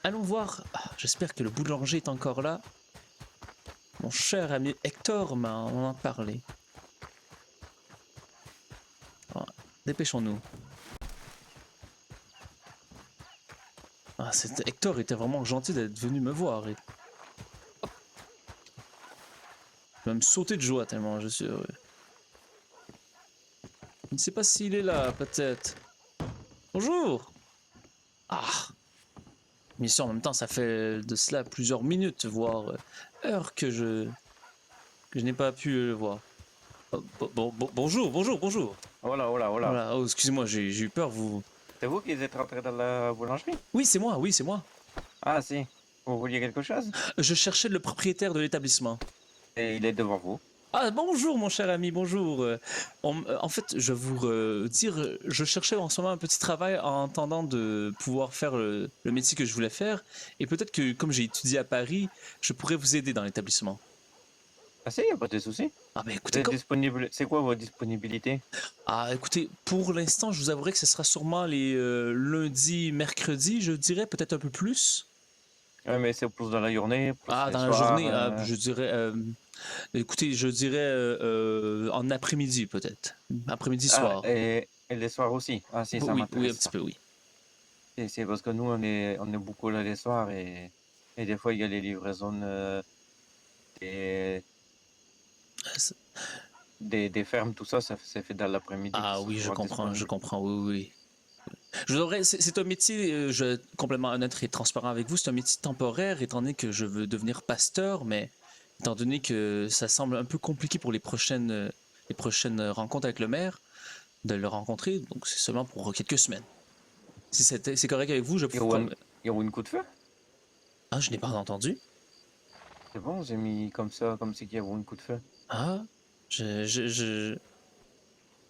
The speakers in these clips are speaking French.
allons voir. Ah, j'espère que le boulanger est encore là. Mon cher ami Hector m'en a parlé. Ah, dépêchons-nous. Ah, Hector était vraiment gentil d'être venu me voir. Je vais me sauter de joie tellement je suis heureux. Je ne sais pas s'il est là, peut-être. Bonjour. Ah, mais sûr, en même temps, ça fait de cela plusieurs minutes, voire heures que je n'ai pas pu le voir. Bonjour, bonjour, bonjour. Hola, hola, hola. Voilà, oh, excusez-moi, j'ai eu peur, vous... C'est vous qui êtes rentré dans la boulangerie? Oui, c'est moi, oui, c'est moi. Ah, si. Vous vouliez quelque chose? Je cherchais le propriétaire de l'établissement. Et il est devant vous. Ah, bonjour, mon cher ami, bonjour. En fait, je vais vous dire, je cherchais en ce moment un petit travail en attendant de pouvoir faire le métier que je voulais faire. Et peut-être que, comme j'ai étudié à Paris, je pourrais vous aider dans l'établissement. Ah, si, y a pas de souci. Ah, ben Vous écoutez, êtes disponible. C'est quoi votre disponibilité? Ah, écoutez, pour l'instant, je vous avouerai que ce sera sûrement les lundis, mercredis, je dirais, peut-être un peu plus. Ouais, mais c'est plus dans la journée, plus Ah, les dans la soirs. journée, je dirais, écoutez, je dirais en après-midi peut-être. Après-midi Ah, soir. et les soirs aussi. Ah, si, ça Oui, oui, un m'intéresse petit ça. peu, oui. C'est parce que nous, on est beaucoup là les soirs et des fois, il y a les livraisons des, Euh, des fermes, tout ça, ça c'est fait dans l'après-midi qui Ah sont oui, souvent je disponibles. comprends, oui, oui. Je devrais, c'est un métier, je vais être complètement honnête et transparent avec vous, c'est un métier temporaire étant donné que je veux devenir pasteur, mais étant donné que ça semble un peu compliqué pour les prochaines rencontres avec le maire, de le rencontrer, donc c'est seulement pour quelques semaines. Si c'est correct avec vous, je Il y vous... a il y a une coup de feu? Ah, je n'ai pas entendu. C'est bon, j'ai mis comme ça, comme si qu'il y avait une coup de feu. Ah, je...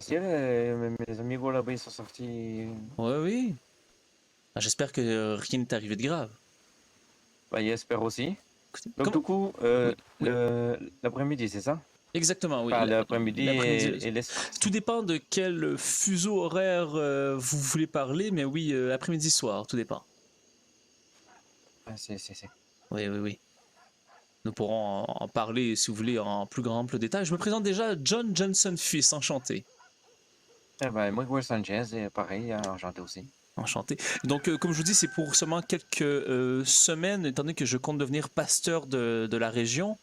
Si, mes amigos là-bas, ils sont sortis. Ouais, oui. Ah, j'espère que rien n'est arrivé de grave. Bah, ils espèrent aussi. Écoutez, Donc, du comment... coup, Oui, oui. l'après-midi, c'est ça? Exactement, oui. Enfin, l'après-midi L'après-midi. et les soirs. Tout dépend de quel fuseau horaire vous voulez parler, mais oui, après-midi soir, tout dépend. Ah, c'est. Oui, oui, oui. Nous pourrons en parler, si vous voulez, en plus grand ample détail. Je me présente déjà John Johnson fils, enchanté. Eh ben, moi, Wes Sanchez, et pareil, enchanté aussi. Enchanté. Donc, comme je vous dis, c'est pour seulement quelques semaines, étant donné que je compte devenir pasteur de la région.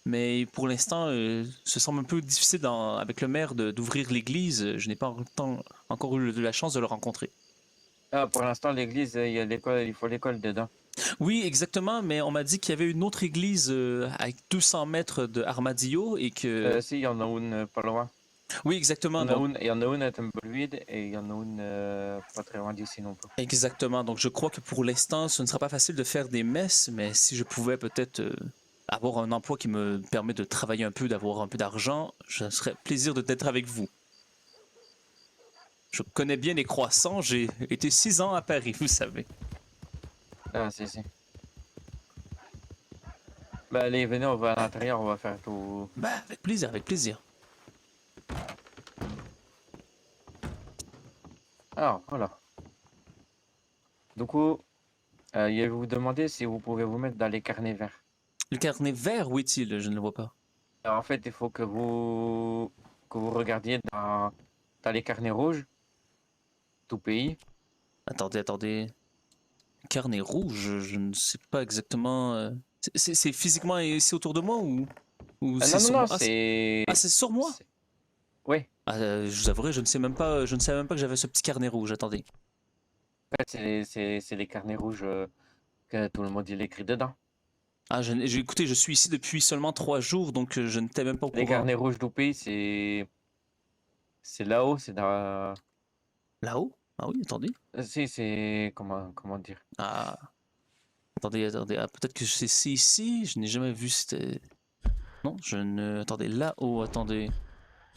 Mais pour l'instant, ce semble un peu difficile avec le maire d'ouvrir l'église. Je n'ai pas encore eu la chance de le rencontrer. Ah, pour l'instant, l'église, il y a l'école, il faut l'école dedans. Oui, exactement, mais on m'a dit qu'il y avait une autre église à 200 mètres de Armadillo et que... Si, il y en a une pas loin. Oui, exactement. Donc, Il y en a une à Tumbleweed et il y en a une pas très loin d'ici non plus. exactement. Donc, je crois que pour l'instant, ce ne sera pas facile de faire des messes, mais si je pouvais peut-être avoir un emploi qui me permet de travailler un peu, d'avoir un peu d'argent, je serais plaisir d'être avec vous. Je connais bien les croissants. J'ai été 6 ans à Paris, vous savez. Ah, si. Bah, allez, venez, on va à l'intérieur, on va faire tout. Bah, avec plaisir, avec plaisir. Alors, voilà. Du coup, il va vous demander si vous pouvez vous mettre dans les carnets verts. Le carnet vert, où est-il? Je ne le vois pas. Alors, en fait, il faut que vous regardiez dans les carnets rouges, tout pays. Attendez, attendez. Carnet rouge, je ne sais pas exactement. C'est physiquement ici autour de moi ou c'est Non, non, sur non, moi? c'est. Ah, c'est sur moi? Oui, Ah, je vous avouerai, je ne sais même pas, je ne savais même pas que j'avais ce petit carnet rouge. Attendez. en fait, c'est les carnets rouges que tout le monde il écrit dedans. Ah, écoutez, je suis ici depuis seulement 3 jours, donc je n'étais même pas au Les courant. carnets rouges du pays, c'est là-haut, c'est dans. Là-haut? Ah oui, attendez. Si, c'est. Comment dire? Ah, attendez, attendez. Ah, peut-être que c'est ici. Je n'ai jamais vu. C'était. Non, je ne. Attendez, là-haut, attendez.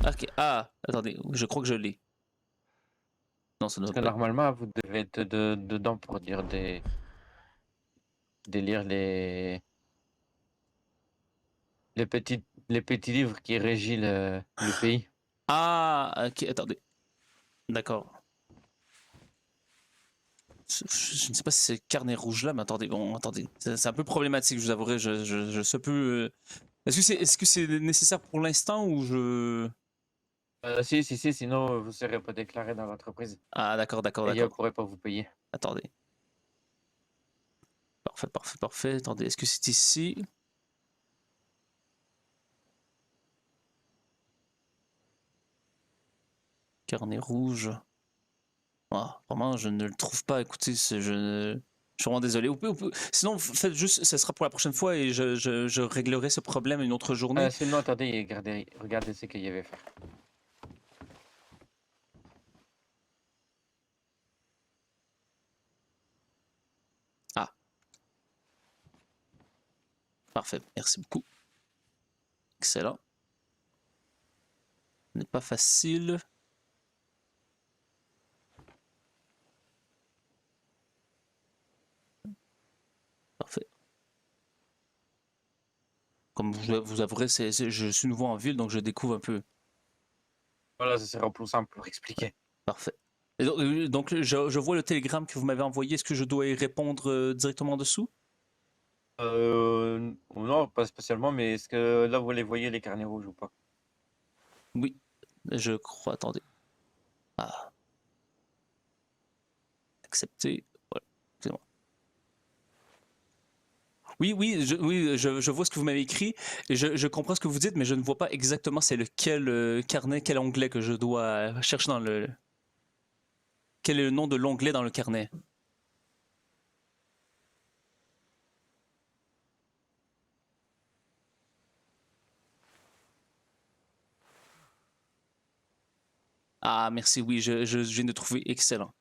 Ah, ok. Ah, attendez, je crois que je l'ai. Non, ça ne Parce doit que pas être. normalement, vous devez être dedans pour dire lire les petits livres qui régissent le pays. Ah, ok, attendez. D'accord. Je ne sais pas si c'est le carnet rouge là, mais attendez, bon, attendez. C'est un peu problématique, je vous avouerai. Je sais peu. Est-ce que c'est nécessaire pour l'instant ou je. Si, sinon vous ne serez pas déclaré dans l'entreprise Ah, d'accord, d'accord, et elle ne d'accord. pourrait pas vous payer. Attendez. Parfait, parfait, parfait. Attendez, est-ce que c'est ici? Carnet rouge. Ah, vraiment, je ne le trouve pas. Écoutez, je suis vraiment désolé. Sinon, faites juste, ça sera pour la prochaine fois et je réglerai ce problème une autre journée. Sinon, attendez, regardez ce qu'il y avait faire. Ah, parfait. Merci beaucoup. Excellent. Ce n'est pas facile. Parfait. Comme vous avouerez, je suis nouveau en ville, donc je découvre un peu. Voilà, ce sera plus simple pour expliquer. Parfait. Et donc, je vois le télégramme que vous m'avez envoyé. Est-ce que je dois y répondre directement dessous? Non, pas spécialement, mais est-ce que là vous les voyez les carnets rouges ou pas? Oui, je crois. Attendez. Ah, accepter. Voilà. C'est bon. Oui, je vois ce que vous m'avez écrit et je comprends ce que vous dites, mais je ne vois pas exactement c'est lequel carnet, quel onglet que je dois chercher dans le. Quel est le nom de l'onglet dans le carnet? Ah, merci, oui, je viens de trouver excellent.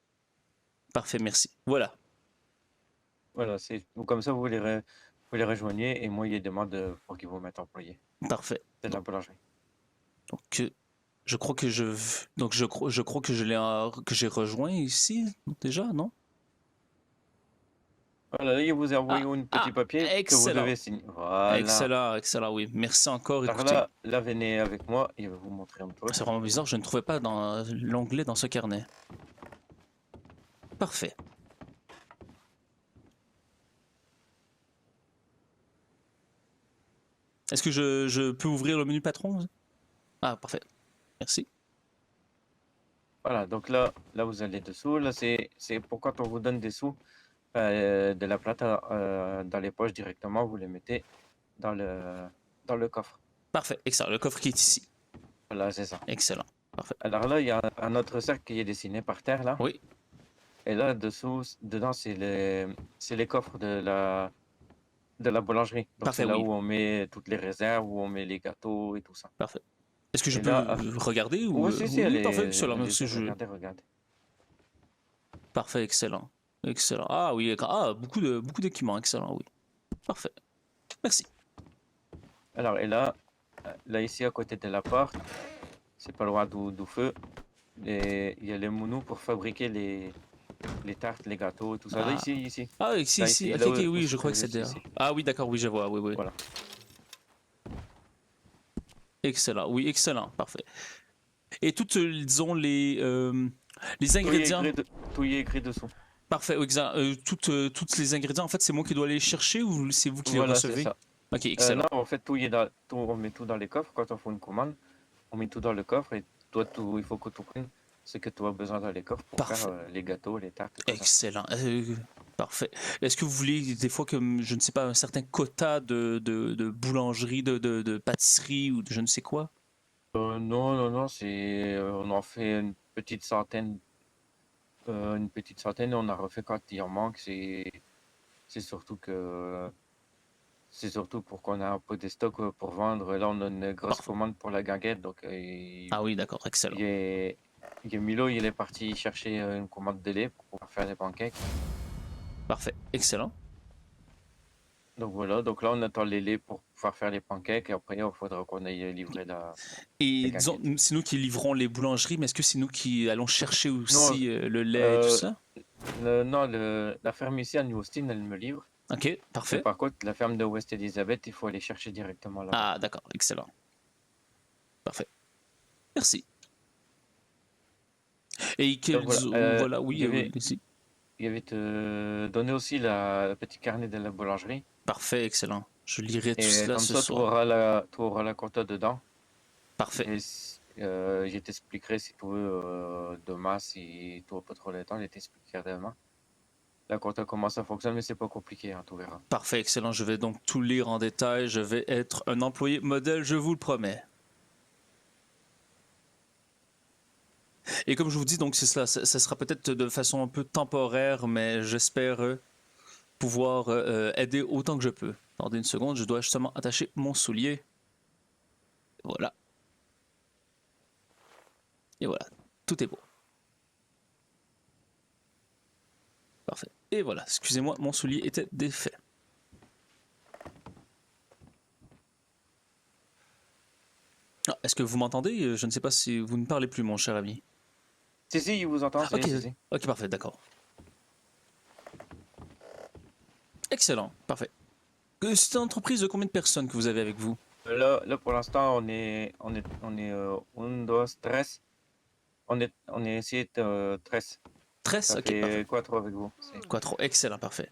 Parfait, merci. Voilà, Voilà, donc comme ça vous les rejoignez et moi il demande pour qu'ils vous mettent employé. parfait. C'est de la boulangerie. Donc, je crois que je crois que que j'ai rejoint ici déjà, non? Voilà, là, il vous a envoyé Ah, un ah, petit papier que vous excellent, devez signer. Voilà. excellent, excellent, oui. Merci encore. Alors Écoutez, là, venez avec moi, il va vous montrer un peu. c'est vraiment bizarre, je ne trouvais pas dans l'onglet dans ce carnet. Parfait. Est-ce que je peux ouvrir le menu patron? Ah, parfait. Merci. Voilà, donc là vous allez dessous. Là, c'est pour quand on vous donne des sous, de la plata dans les poches directement, vous les mettez dans dans le coffre. Parfait, excellent. Le coffre qui est ici. Voilà, c'est ça. Excellent. Parfait. Alors là, il y a un autre cercle qui est dessiné par terre, là. Oui, Et là, dedans, c'est les coffres de la boulangerie. Donc, parfait, c'est là oui. où on met toutes les réserves, où on met les gâteaux et tout ça. Parfait. Est-ce que je Et là, peux regarder ou ouais, si, oui, parfait, excellent. allez-y, Merci, regardez. parfait, excellent. Excellent. Ah oui, ah, beaucoup de documents, excellent, oui. Parfait. Merci. Alors, et là, ici, à côté de la porte, c'est pas loin du feu, il y a les mounous pour fabriquer les tartes, les gâteaux, tout ça. Là, Ah, ici. ah ici, Là, ici. ici, Ok, là ok, où oui, se je crois trouve que c'est juste derrière. ici. Ah oui, d'accord, oui, je vois, oui, oui. Voilà. Excellent, oui, excellent, parfait. Et toutes, disons, les Tout y est ingrédients. tout y est écrit dessous. Parfait, toutes les ingrédients, en fait, c'est moi qui dois les chercher ou c'est vous qui les Voilà, c'est recevez? ça. Ok, excellent. Non, en fait, on met tout dans les coffres. Quand on fait une commande, on met tout dans le coffre et toi, il faut que tu prennes ce que tu as besoin dans les coffres pour faire Parfait. les gâteaux, les tartes et tout ça. Excellent. Parfait. Est-ce que vous voulez des fois comme, je ne sais pas, un certain quota de boulangerie, de pâtisserie ou de je ne sais quoi? Non, on en fait une petite centaine et on a refait quand il en manque. C'est surtout que, c'est surtout pour qu'on ait un peu de stock pour vendre. Là, on a une grosse Parfait. commande pour la guinguette, donc Ah oui, d'accord, excellent. il est, Milo, il est parti chercher une commande de lait pour pouvoir faire des pancakes. Parfait, excellent. Donc voilà, donc là on attend les laits pour pouvoir faire les pancakes et après il faudra qu'on aille livrer les Et disons, gagnettes. c'est nous qui livrons les boulangeries, mais est-ce que c'est nous qui allons chercher Non, aussi le lait et tout euh, ça? non, la ferme ici à New Austin, elle me livre. Ok, Mais parfait. par contre, la ferme de West Elizabeth, il faut aller chercher directement là-bas. Ah, d'accord, excellent. Parfait. Merci. Et Donc voilà, voilà, oui, il y avait, ici. il va te donner aussi le petit carnet de la boulangerie. Parfait, excellent. Je lirai tout Et cela comme ce ça, tu soir. auras tu auras la compta dedans. Parfait. Et je t'expliquerai si tu veux demain, si tu n'as pas trop le temps, je t'expliquerai demain. La compta, comment ça fonctionne, mais c'est pas compliqué, hein, tu verras. Parfait, excellent. Je vais donc tout lire en détail. Je vais être un employé modèle, je vous le promets. Et comme je vous dis, donc c'est cela. Ça sera peut-être de façon un peu temporaire, mais j'espère pouvoir aider autant que je peux. Attendez une seconde, je dois justement attacher mon soulier. Voilà. Et voilà. Tout est beau. Parfait. Et voilà. Excusez-moi, mon soulier était défait. Ah, est-ce que vous m'entendez? Je ne sais pas si vous ne parlez plus, mon cher ami. Si, il vous entend, Ok, si. ok, parfait, d'accord. Excellent, parfait. C'est une entreprise de combien de personnes que vous avez avec vous? Là, pour l'instant, on est un, dos, tres. On est ici 13. 13? Ça Ok, parfait. fait quoi, trop avec vous? Quoi trop? Excellent, parfait.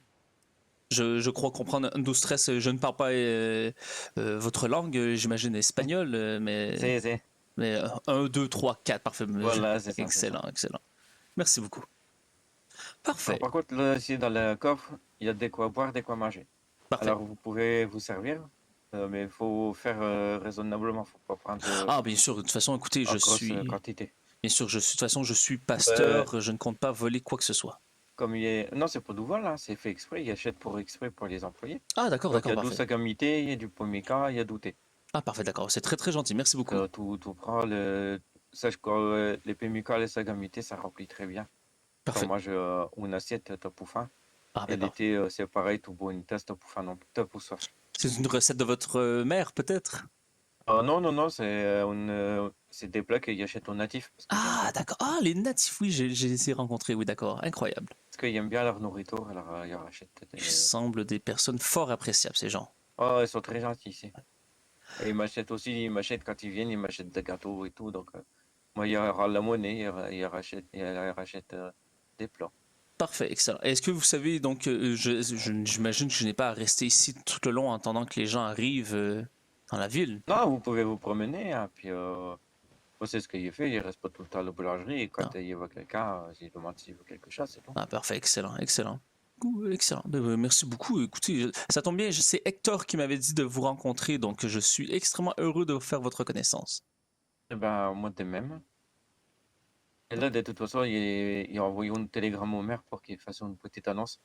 Je crois comprendre un 12-13. Je ne parle pas votre langue, j'imagine espagnol, Si. mais 1, 2, 3, 4, parfait. Voilà, c'est ça, c'est ça. Excellent, excellent. Merci beaucoup. Alors, Parfait, par contre, là, ici, dans le coffre, il y a de quoi boire, de quoi manger. parfait. Alors, vous pouvez vous servir, mais il faut faire raisonnablement. Il ne faut pas prendre Ah, bien sûr, de toute façon, écoutez, en grosse quantité. bien sûr, de toute façon, je suis Euh, pasteur, je ne compte pas voler quoi que ce soit. Comme il est... Non, c'est pas du vol, hein, c'est fait exprès. Il achète pour exprès pour les employés. Ah, d'accord, Donc, il y d'accord, a du parfait. sagamité, il y a du pomica, il y a du thé. Ah, parfait, d'accord. C'est très, très gentil. Merci beaucoup. Tout prend. Sache que les PMK, les sagamités, ça remplit très bien. Quand Parfait. moi, une assiette, t'as pour faim. Ah, Et ben, parfait. l'été, c'est pareil, tout bonita, t'as pour faim, non, t'as pour soif. C'est une recette de votre mère, peut-être? Non, c'est des plats qu'ils achètent aux natifs parce qu'ils aiment Ah, bien. d'accord. Ah, les natifs, oui, j'ai essayé de rencontrer, oui, d'accord. Incroyable. Parce qu'ils aiment bien leur nourriture, alors ils rachètent Ils des... semblent des personnes fort appréciables, ces gens. Oh, ils sont très gentils ici. Et ils m'achètent quand ils viennent, ils m'achètent des gâteaux et tout. Donc, moi, il y aura la monnaie, ils rachètent des plats. Parfait, excellent. Est-ce que vous savez, donc, j'imagine que je n'ai pas à rester ici tout le long en attendant que les gens arrivent dans la ville. Non, vous pouvez vous promener, hein, puis moi, c'est ce qu'il fait, il reste pas tout le temps à la boulangerie, et quand Ah, il voit quelqu'un, il demande s'il veut quelque chose, c'est tout. ah, parfait, excellent, excellent. Excellent. Merci beaucoup. Écoutez, ça tombe bien, c'est Hector qui m'avait dit de vous rencontrer, donc je suis extrêmement heureux de faire votre connaissance. Eh ben, moi de même. Et là, de toute façon, il a envoyé un télégramme au maire pour qu'il fasse une petite annonce,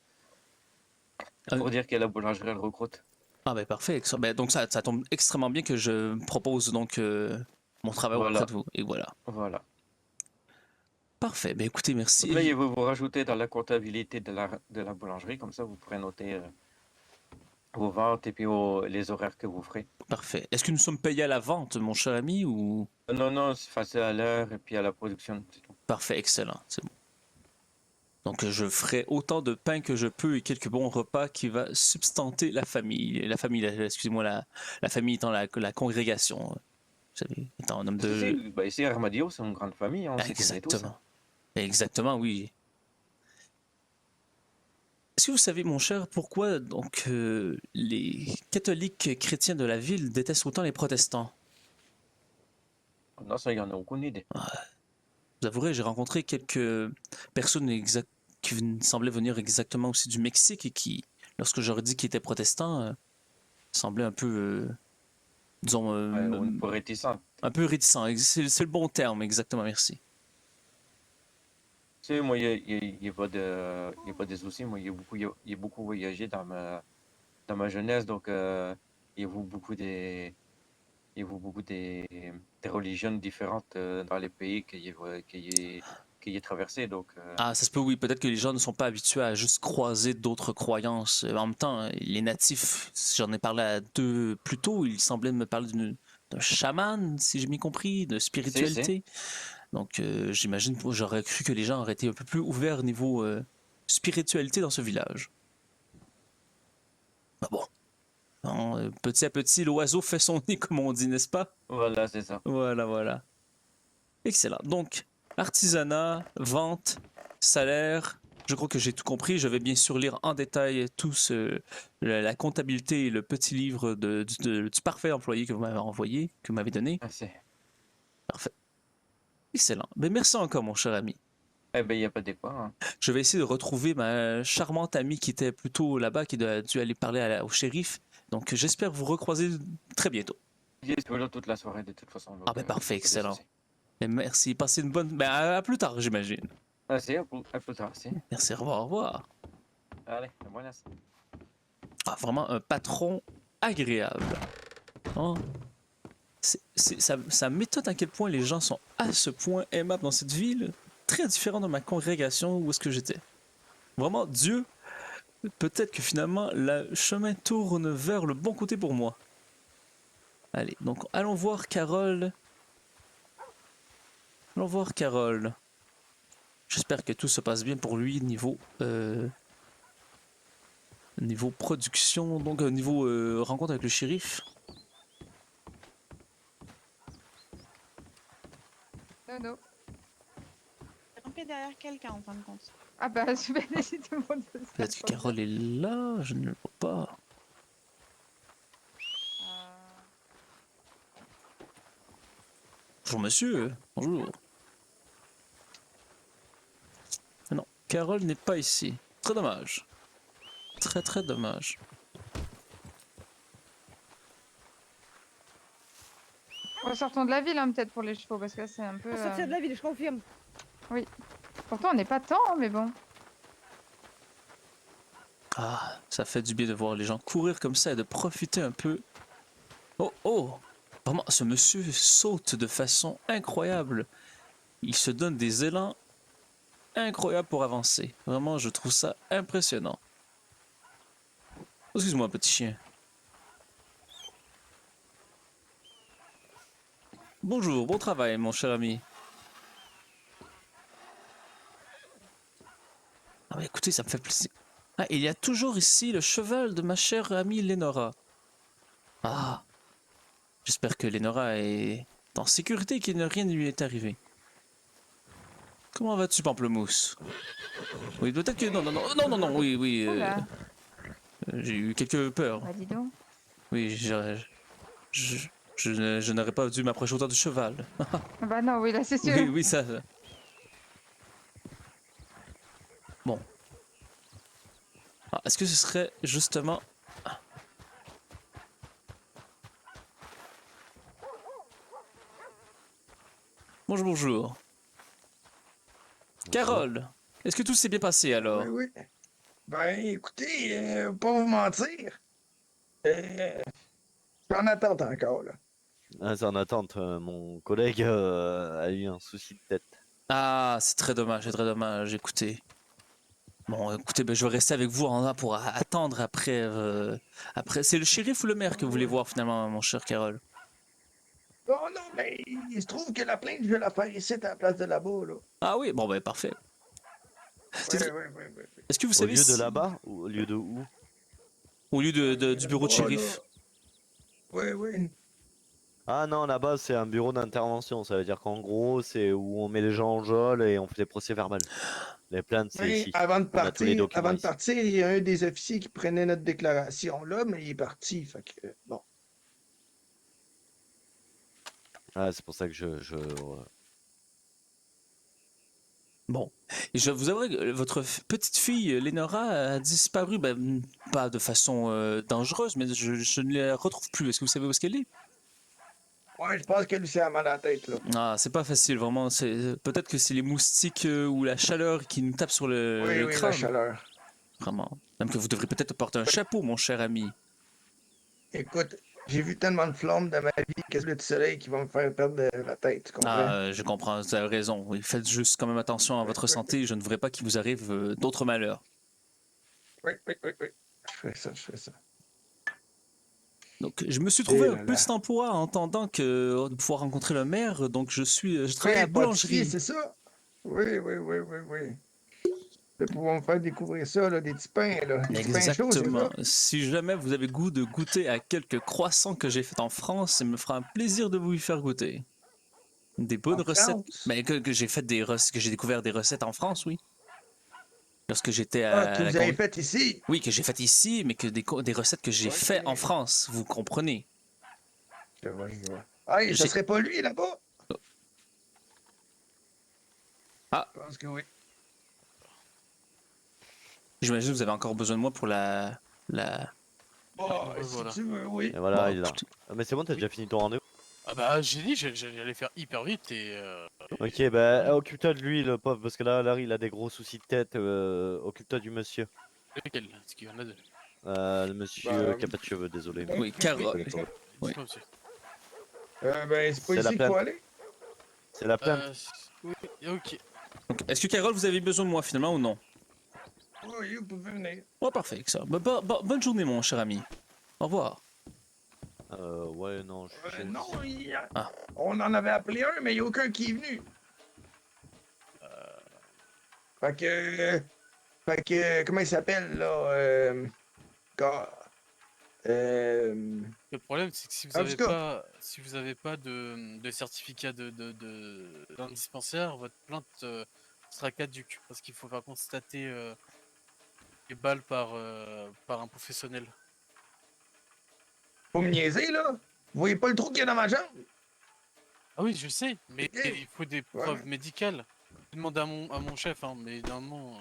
Euh, pour dire que la boulangerie, elle recrute. Ah ben parfait, excellent. Ben, donc ça tombe extrêmement bien que je propose donc mon travail auprès Voilà, de vous. Et voilà. voilà. Parfait. Ben écoutez, Donc là, il merci. va vous rajouter dans la comptabilité de la boulangerie, comme ça, vous pourrez noter vos ventes et puis les horaires que vous ferez. Parfait. Est-ce que nous sommes payés à la vente, mon cher ami, ou... Non, c'est facile à l'heure et puis à la production, c'est tout. Parfait, excellent. C'est bon. Donc je ferai autant de pain que je peux et quelques bons repas qui va substanter la famille. La famille, excusez-moi, la famille étant la congrégation. Vous savez, étant un homme de... Bah, ici, Armadio, c'est une grande famille, on Ah, s'y connaît tous, hein. exactement. Exactement, oui. Est-ce que vous savez, mon cher, pourquoi donc les catholiques chrétiens de la ville détestent autant les protestants? Non, ça, il n'y en a aucune idée. Vous avouerez, j'ai rencontré quelques personnes qui semblaient venir exactement aussi du Mexique et qui, lorsque j'aurais dit qu'ils étaient protestants, semblaient un peu, disons, Ouais, on est pas réticent. un peu réticents. C'est le bon terme, exactement, merci. Tu sais, moi, il y a pas il y a pas de soucis. Moi, il y a beaucoup voyagé dans ma jeunesse, donc il y a eu il y a eu beaucoup des religions différentes dans les pays qu'il y a traversé. Donc, Ah, ça se peut, oui, peut-être que les gens ne sont pas habitués à juste croiser d'autres croyances. En même temps, les natifs, j'en ai parlé à deux plus tôt, ils semblaient me parler d'un chaman, si j'ai bien compris, de c'est. spiritualité. Donc, j'imagine, j'aurais cru que les gens auraient été un peu plus ouverts niveau spiritualité dans ce village. Ah bon, non, petit à petit, l'oiseau fait son nid, comme on dit, n'est-ce pas? Voilà, c'est ça. Voilà, voilà. Excellent. Donc, artisanat, vente, salaire, Je crois que j'ai tout compris. Je vais bien sûr lire en détail la comptabilité et le petit livre du parfait employé que vous m'avez envoyé, que vous m'avez donné. Merci. Parfait. Excellent. Ben, merci encore, mon cher ami. Eh ben, il n'y a pas de quoi. Hein. Je vais essayer de retrouver ma charmante amie qui était plutôt là-bas, qui a dû aller parler au shérif. Donc, j'espère vous recroiser très bientôt. J'y suis là toute la soirée de toute façon. Ah, ben Donc, parfait, pas de excellent. souci. Ben, merci. Passez une bonne. Ben, à plus tard, j'imagine. Merci, à plus tard. Merci. Merci, au revoir, au revoir. Allez, buenas. Ah, vraiment un patron agréable. Oh. Ça m'étonne à quel point les gens sont à ce point aimables dans cette ville, très différent de ma congrégation où est-ce que j'étais. Vraiment, Dieu, peut-être que finalement, le chemin tourne vers le bon côté pour moi. Allez, donc allons voir Carole. Allons voir Carole. J'espère que tout se passe bien pour lui niveau production, donc niveau rencontre avec le shérif. Non. J'ai rampé derrière quelqu'un en fin de compte. Ah bah, je vais laisser tout le monde se Peut-être que Carole est là, je ne le vois pas. Bonjour monsieur, bonjour. Ah non, Carole n'est pas ici. Très dommage. Très très dommage. Sortons de la ville, hein, peut-être pour les chevaux, parce que là, c'est un peu. Sortir de la ville, je confirme. Pourtant, on n'est pas tant, mais bon. Ah, ça fait du bien de voir les gens courir comme ça et de profiter un peu. Oh, oh! Vraiment, ce monsieur saute de façon incroyable. Il se donne des élans incroyables pour avancer. Vraiment, je trouve ça impressionnant. Excuse-moi, petit chien. Bonjour, bon travail, mon cher ami. Ah, bah, écoutez, ça me fait plaisir. Ah, il y a toujours ici le cheval de ma chère amie Lénora. Ah, j'espère que Lénora est en sécurité et qu'il ne rien ne lui est arrivé. Comment vas-tu, Pamplemousse? Oui, peut-être que... Non, non, non, non, non, non, oui, oui. Oula. J'ai eu quelques peurs. Bah, dis donc. Oui, je n'aurais pas dû m'approcher autant du cheval. Ah bah non, oui, là, c'est sûr. Oui, oui, ça. Bon. Ah, est-ce que ce serait justement... Bonjour, bonjour. Carole, est-ce que tout s'est bien passé alors? Oui, oui. Ben, écoutez, pas vous mentir. Je suis en attente encore, là. Ah, c'est en attente. Mon collègue a eu un souci de tête. Ah, c'est très dommage, c'est très dommage. Écoutez. Bon, écoutez, ben, je vais rester avec vous pour attendre après. Après, c'est le shérif ou le maire que vous voulez voir finalement, mon cher Carole? Oh non, mais il se trouve que la plainte, je vais la faire ici à la place de là-bas, là. Ah oui, bon ben parfait. Oui, oui, oui, oui. Est-ce que vous Au savez lieu de si- là-bas ou au lieu de où? Au lieu du bureau de shérif? Oui, oui. Ah non, là-bas c'est un bureau d'intervention. Ça veut dire qu'en gros c'est où on met les gens en geôle et on fait des procès-verbales. Les plaintes c'est Oui, ici. avant de On a tous les documents ici. partir, il y a un des officiers qui prenait notre déclaration là, mais il est parti. Fait que, bon. Ah, c'est pour ça que Bon. Et je vous avouerai que votre petite fille, Lénora, a disparu, ben, pas de façon dangereuse, mais je ne la retrouve plus. Est-ce que vous savez où est-ce qu'elle est? Ouais, je pense que lui, c'est à mal à la tête, là. Ah, c'est pas facile, vraiment. Peut-être que c'est les moustiques ou la chaleur qui nous tapent sur Oui, le oui, crâne. la chaleur. Vraiment. Même que vous devrez peut-être porter un chapeau, mon cher ami. Écoute, j'ai vu tellement de flammes dans ma vie que c'est le soleil qui va me faire perdre la tête, tu comprends? Ah, je comprends, vous avez raison. Oui, faites juste quand même attention à votre santé. Je ne voudrais pas qu'il vous arrive d'autres malheurs. Oui, oui, oui, oui. Je fais ça. Donc, je me suis trouvé Eh un là là. petit emploi en attendant de pouvoir rencontrer le maire. Donc, je travaille à la Oui, pâtissier, boulangerie. c'est ça? Oui, oui, oui, oui, oui. De pouvoir me faire découvrir ça, là, des petits pains, là. Des petits pains chauds, c'est Exactement. ça? Si jamais vous avez goût de goûter à quelques croissants que j'ai fait en France, il me fera un plaisir de vous y faire goûter. Des bonnes En recettes. France? Mais que j'ai fait que j'ai découvert des recettes en France, oui. lorsque j'étais Ah, que à la vous avez fait ici. Oui, que j'ai fait ici, mais que des recettes que j'ai Ouais. fait en France, vous comprenez. Je vois, je vois. Hey, ça J'ai- serait pas lui là-bas? Ah, Je pense que oui. j'imagine que vous avez encore besoin de moi pour la... Bon, Ouais, si voilà. tu veux, oui. Et voilà, Bon, il est là. écoutez, Ah, mais c'est bon, t'as déjà fini ton rendez-vous? Ah bah j'ai dit j'allais aller faire hyper vite et Ok, bah occupe-toi de lui, le pauvre, parce que là, il a des gros soucis de tête. Occupe-toi du monsieur. lequel? Parce qu'il y en a deux. Le monsieur Bah, qui a pas de cheveux, désolé. oui, Carole. Oui. Dites-moi monsieur. Ben, c'est pas C'est la ici qu'il faut plainte. aller. C'est la plainte. Oui, ok. Donc, est-ce que Carole, vous avez besoin de moi finalement ou non? Oui, vous pouvez venir. Oh, parfait, ça. Bonne journée, mon cher ami. Au revoir. Ouais, non, je suis Non, Ah. on en avait appelé un, mais il n'y a aucun qui est venu. Fait que. Comment il s'appelle, là? Ga- Le problème c'est que si vous En avez tout cas, pas de certificat d'un dispensaire, votre plainte sera caduque parce qu'il faut faire constater les balles par un professionnel. faut me niaiser, là. Vous voyez pas le trou qu'il y a dans ma jambe? Ah oui, je sais, mais Ok. il faut des Ouais. preuves médicales. Je demande à mon chef, hein, mais normalement,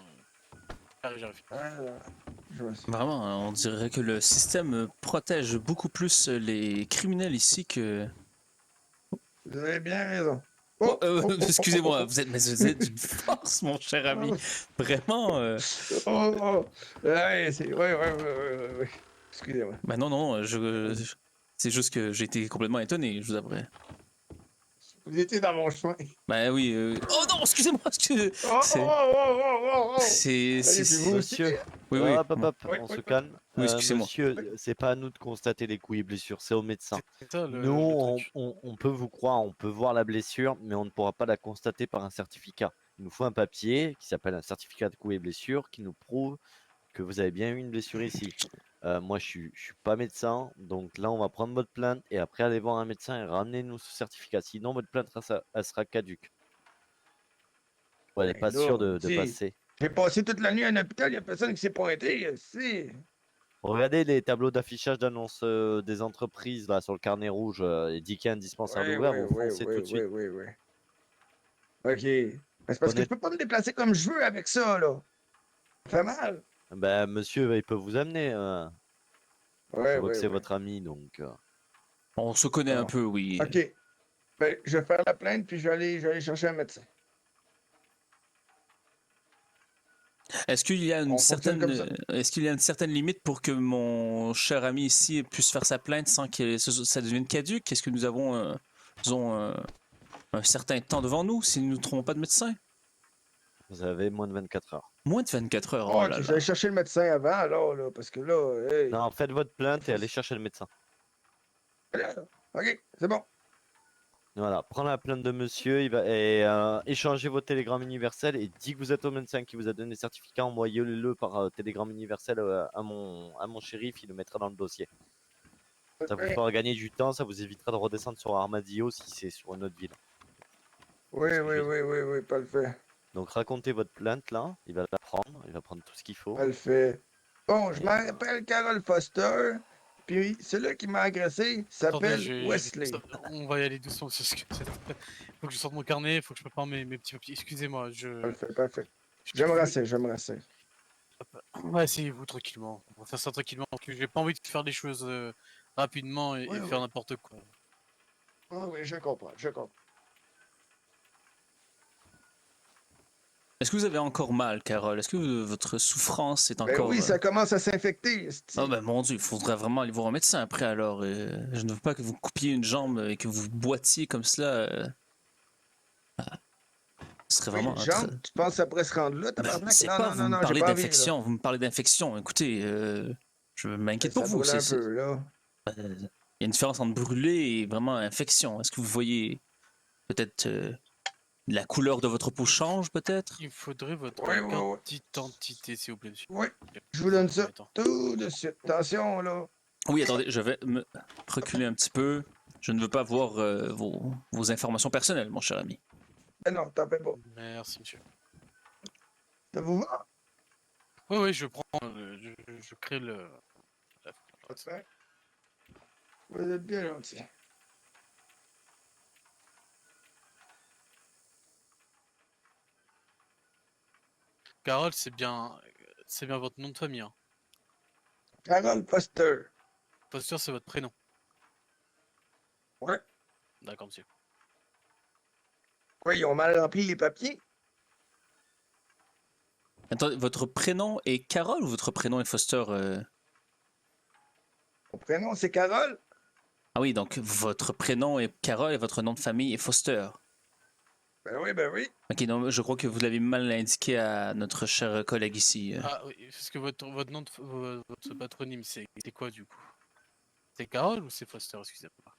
j'arrive. Ah, je vois ça. Vraiment, hein, on dirait que le système protège beaucoup plus les criminels ici que... Vous avez bien raison. Oh, oh, excusez-moi, vous êtes d'une force, mon cher ami. Vraiment. Ouais, c'est. Ouais. Excusez-moi. Bah non, c'est juste que j'ai été complètement étonné, je vous avouerai. Vous étiez dans mon chemin. Bah oui. Oh non, excusez-moi, c'est. Allez, puis vous aussi. Monsieur, Oui, oui. hop, hop, bon. hop, Oui, on oui, se oui. calme. Oui, excusez-moi. Monsieur, c'est pas à nous de constater les coups et blessures, c'est au médecin. C'est ça Nous, le truc. on peut vous croire, on peut voir la blessure, mais on ne pourra pas la constater par un certificat. Il nous faut un papier qui s'appelle un certificat de coups et blessures qui nous prouve que vous avez bien eu une blessure ici. Moi, je suis pas médecin, donc là, on va prendre votre plainte et après aller voir un médecin et ramener-nous ce certificat. Sinon, votre plainte, elle sera caduque. Elle n'est Ben pas sûre là, de tu sais, passer. j'ai passé toute la nuit à un hôpital, il n'y a personne qui s'est pointé. Si. Regardez les tableaux d'affichage d'annonce des entreprises là sur le carnet rouge. Il dit qu'il y a un dispensaire d'ouvert, vous foncez tout de suite. Oui. OK. Ben, c'est parce que je Prenez- peux pas me déplacer comme je veux avec ça, là. Ça fait mal. Ben, monsieur, il peut vous amener. Je vois que c'est Ouais. votre ami, donc. On se connaît un Bon. peu, oui. OK. Ben, je vais faire la plainte, puis je vais aller chercher un médecin. Est-ce qu'il y a une On fonctionne comme ça. est-ce qu'il y a une certaine limite pour que mon cher ami ici puisse faire sa plainte sans que ça devienne caduque? Est-ce que nous avons, disons, un certain temps devant nous si nous ne trouvons pas de médecin? Vous avez moins de 24 heures. Moins de 24 heures, Oh, oh OK, là je vais là. aller chercher le médecin avant, alors, là, parce que là, hey. Non, faites votre plainte et allez chercher le médecin. OK, c'est bon. Voilà, prends la plainte de monsieur, échangez vos télégrammes universels et dites que vous êtes au médecin qui vous a donné le certificat, envoyez-le par télégramme universel à mon shérif, il le mettra dans le dossier. Ça vous fera gagner du temps, ça vous évitera de redescendre sur Armadillo si c'est sur une autre ville. Oui, Ce que je veux oui, pas le fait. Donc racontez votre plainte là, il va la prendre, il va prendre tout ce qu'il faut. Pas le fait. Bon, je m'appelle Carol Foster, puis celui qui m'a agressé Attendez, s'appelle Wesley. on va y aller doucement. Parce que faut que je sorte mon carnet, faut que je prépare mes petits papiers. Excusez-moi, Parfait. Je me rassure. On va essayer vous tranquillement. On va faire ça tranquillement. Parce que j'ai pas envie de faire les choses rapidement et Ouais, faire ouais. n'importe quoi. Ah oui, je comprends. Est-ce que vous avez encore mal, Carole? Est-ce que votre souffrance est Ben encore... oui, ça commence à s'infecter. esti. Oh ben mon Dieu, il faudrait vraiment aller voir un médecin après alors. Je ne veux pas que vous coupiez une jambe et que vous boitiez comme cela. Ce serait Oui, vraiment une jambe, tu penses que ça pourrait se rendre là, Ben, tabarnak? c'est Non, pas, vous me j'ai parlez pas envie, là. d'infection, vous me parlez d'infection. Écoutez, je m'inquiète Ça pour vous. brûle un peu, là. Il y a une différence entre brûler et vraiment infection. Est-ce que vous voyez peut-être la couleur de votre peau change peut-être? Il me faudrait votre Ouais. carte d'identité, s'il vous plaît, monsieur. Oui, je vous donne ça Attends. tout de suite. Attention, là. Oui, attendez, je vais me reculer un petit peu. Je ne veux pas voir vos informations personnelles, mon cher ami. Ben non, t'en fais pas. Merci, monsieur. Ça vous va? Oui, oui, je prends, je crée la- Parfait. Vous êtes bien gentil. Carole, c'est bien votre nom de famille, hein. Carole Foster. Foster, c'est votre prénom. Ouais. D'accord, monsieur. Quoi, ils ont mal rempli les papiers? Attends, votre prénom est Carole ou votre prénom est Foster Mon prénom, c'est Carole? Ah oui, donc votre prénom est Carole et votre nom de famille est Foster. Ben oui, ben oui. Ok, non, je crois que vous l'avez mal indiqué à notre cher collègue ici. Ah oui, parce que votre nom, votre patronyme, c'est quoi du coup? C'est Carole ou c'est Foster, excusez-moi?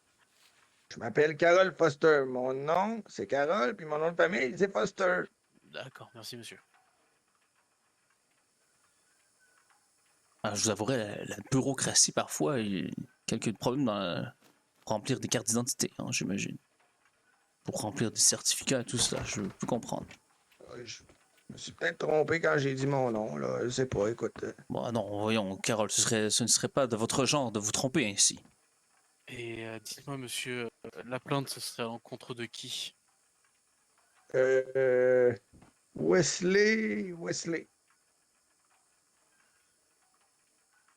Je m'appelle Carole Foster. Mon nom, c'est Carole, puis mon nom de famille, c'est Foster. D'accord, merci monsieur. Ah, je vous avouerai, la bureaucratie, parfois, il y a quelques problèmes pour remplir des cartes d'identité, hein, j'imagine. Pour remplir des certificats et tout ça, je peux comprendre. Je me suis peut-être trompé quand j'ai dit mon nom, là. Je sais pas, écoute. Bon, ah non, voyons, Carole, ce ne serait pas de votre genre de vous tromper ainsi. Et dites-moi monsieur, la plainte, ce serait à l'encontre de qui? Euh, Wesley.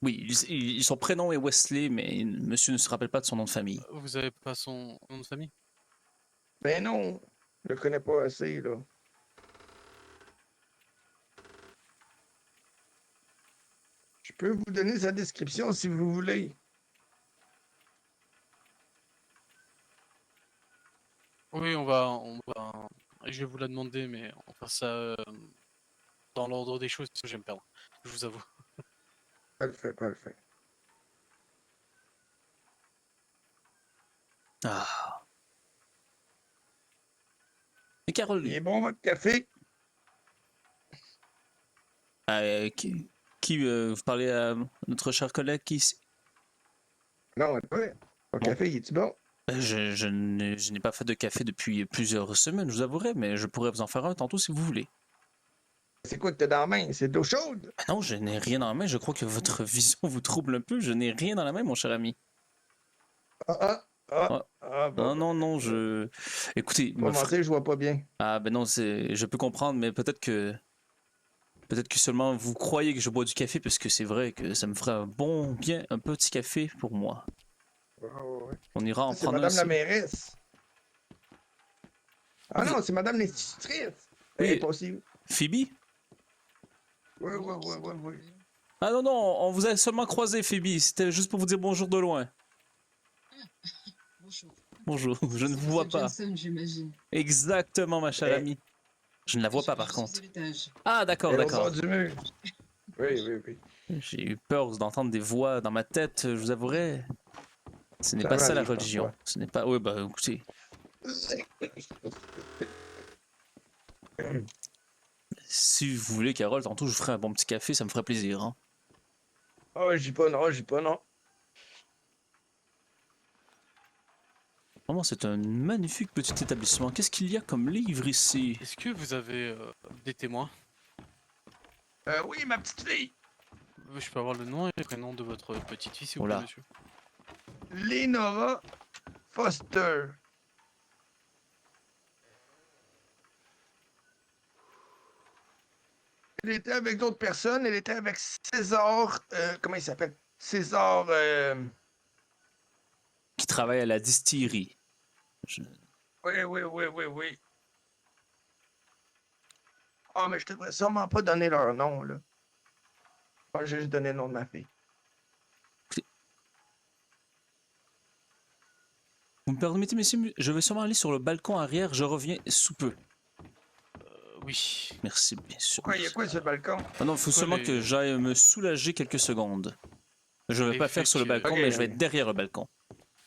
Oui, son prénom est Wesley, mais monsieur ne se rappelle pas de son nom de famille. Vous avez pas son nom de famille? Ben non, je le connais pas assez, là. Je peux vous donner sa description si vous voulez. Oui, je vais vous la demander, mais on va faire ça dans l'ordre des choses, parce que je vais me perdre. Je vous avoue. Parfait. Ah. Et Carole, Il est bon, votre café? vous parlez à notre cher collègue qui... Non, ouais. Mon Bon. café, il est-tu bon? Je n'ai pas fait de café depuis plusieurs semaines, je vous avouerai, mais je pourrais vous en faire un tantôt si vous voulez. C'est quoi que t'as dans la main? C'est de l'eau chaude? Ah non, je n'ai rien dans la main, je crois que votre vision vous trouble un peu, je n'ai rien dans la main, mon cher ami. Ah, Non, bon. non, non, Écoutez, Pas mentir, je vois pas bien. Ah ben non, je peux comprendre, mais peut-être que seulement vous croyez que je bois du café, parce que c'est vrai que ça me ferait un petit café pour moi. Ouais. On ira en Ça, c'est prendre un. madame la mairesse. Ah non, c'est madame l'institutrice. Elle est Oui, possible. Phoebe? Ouais. Ah non, non, on vous a seulement croisé, Phoebe. C'était juste pour vous dire bonjour de loin. Bonjour. Bonjour, je ne C'est vous vois Monsieur pas. Johnson, j'imagine. Exactement, ma chère Eh. amie. Je ne la vois pas, par Je contre. suis à l'étage. Ah, d'accord, Elle est au bord d'accord. du mur. Oui. J'ai eu peur d'entendre des voix dans ma tête, je vous avouerai. Ce n'est Ça pas ça la m'arrive religion. parfois. Ce n'est pas. Oui, bah écoutez. Si vous voulez, Carole, tantôt je vous ferai un bon petit café, ça me ferait plaisir. Hein. Oh, je dis pas non. Vraiment, c'est un magnifique petit établissement. Qu'est-ce qu'il y a comme livre ici? Est-ce que vous avez des témoins? Oui, ma petite fille. Je peux avoir le nom et le prénom de votre petite fille, s'il vous Oh plaît, là. monsieur? Lenora Foster. Elle était avec d'autres personnes. Elle était avec César. Comment il s'appelle? César. Qui travaille à la distillerie. Je- Oui. Ah, mais je devrais sûrement pas donner leur nom, là. Je vais juste donner le nom de ma fille. Vous me permettez, messieurs, je vais sûrement aller sur le balcon arrière, je reviens sous peu. Oui. Merci, bien sûr. Pourquoi il y a quoi sur le balcon? Ah non, il faut Quoi, seulement les- que j'aille me soulager quelques secondes. Je vais Les pas faire faits sur le que- balcon, Ok, mais je vais ok. être derrière le balcon.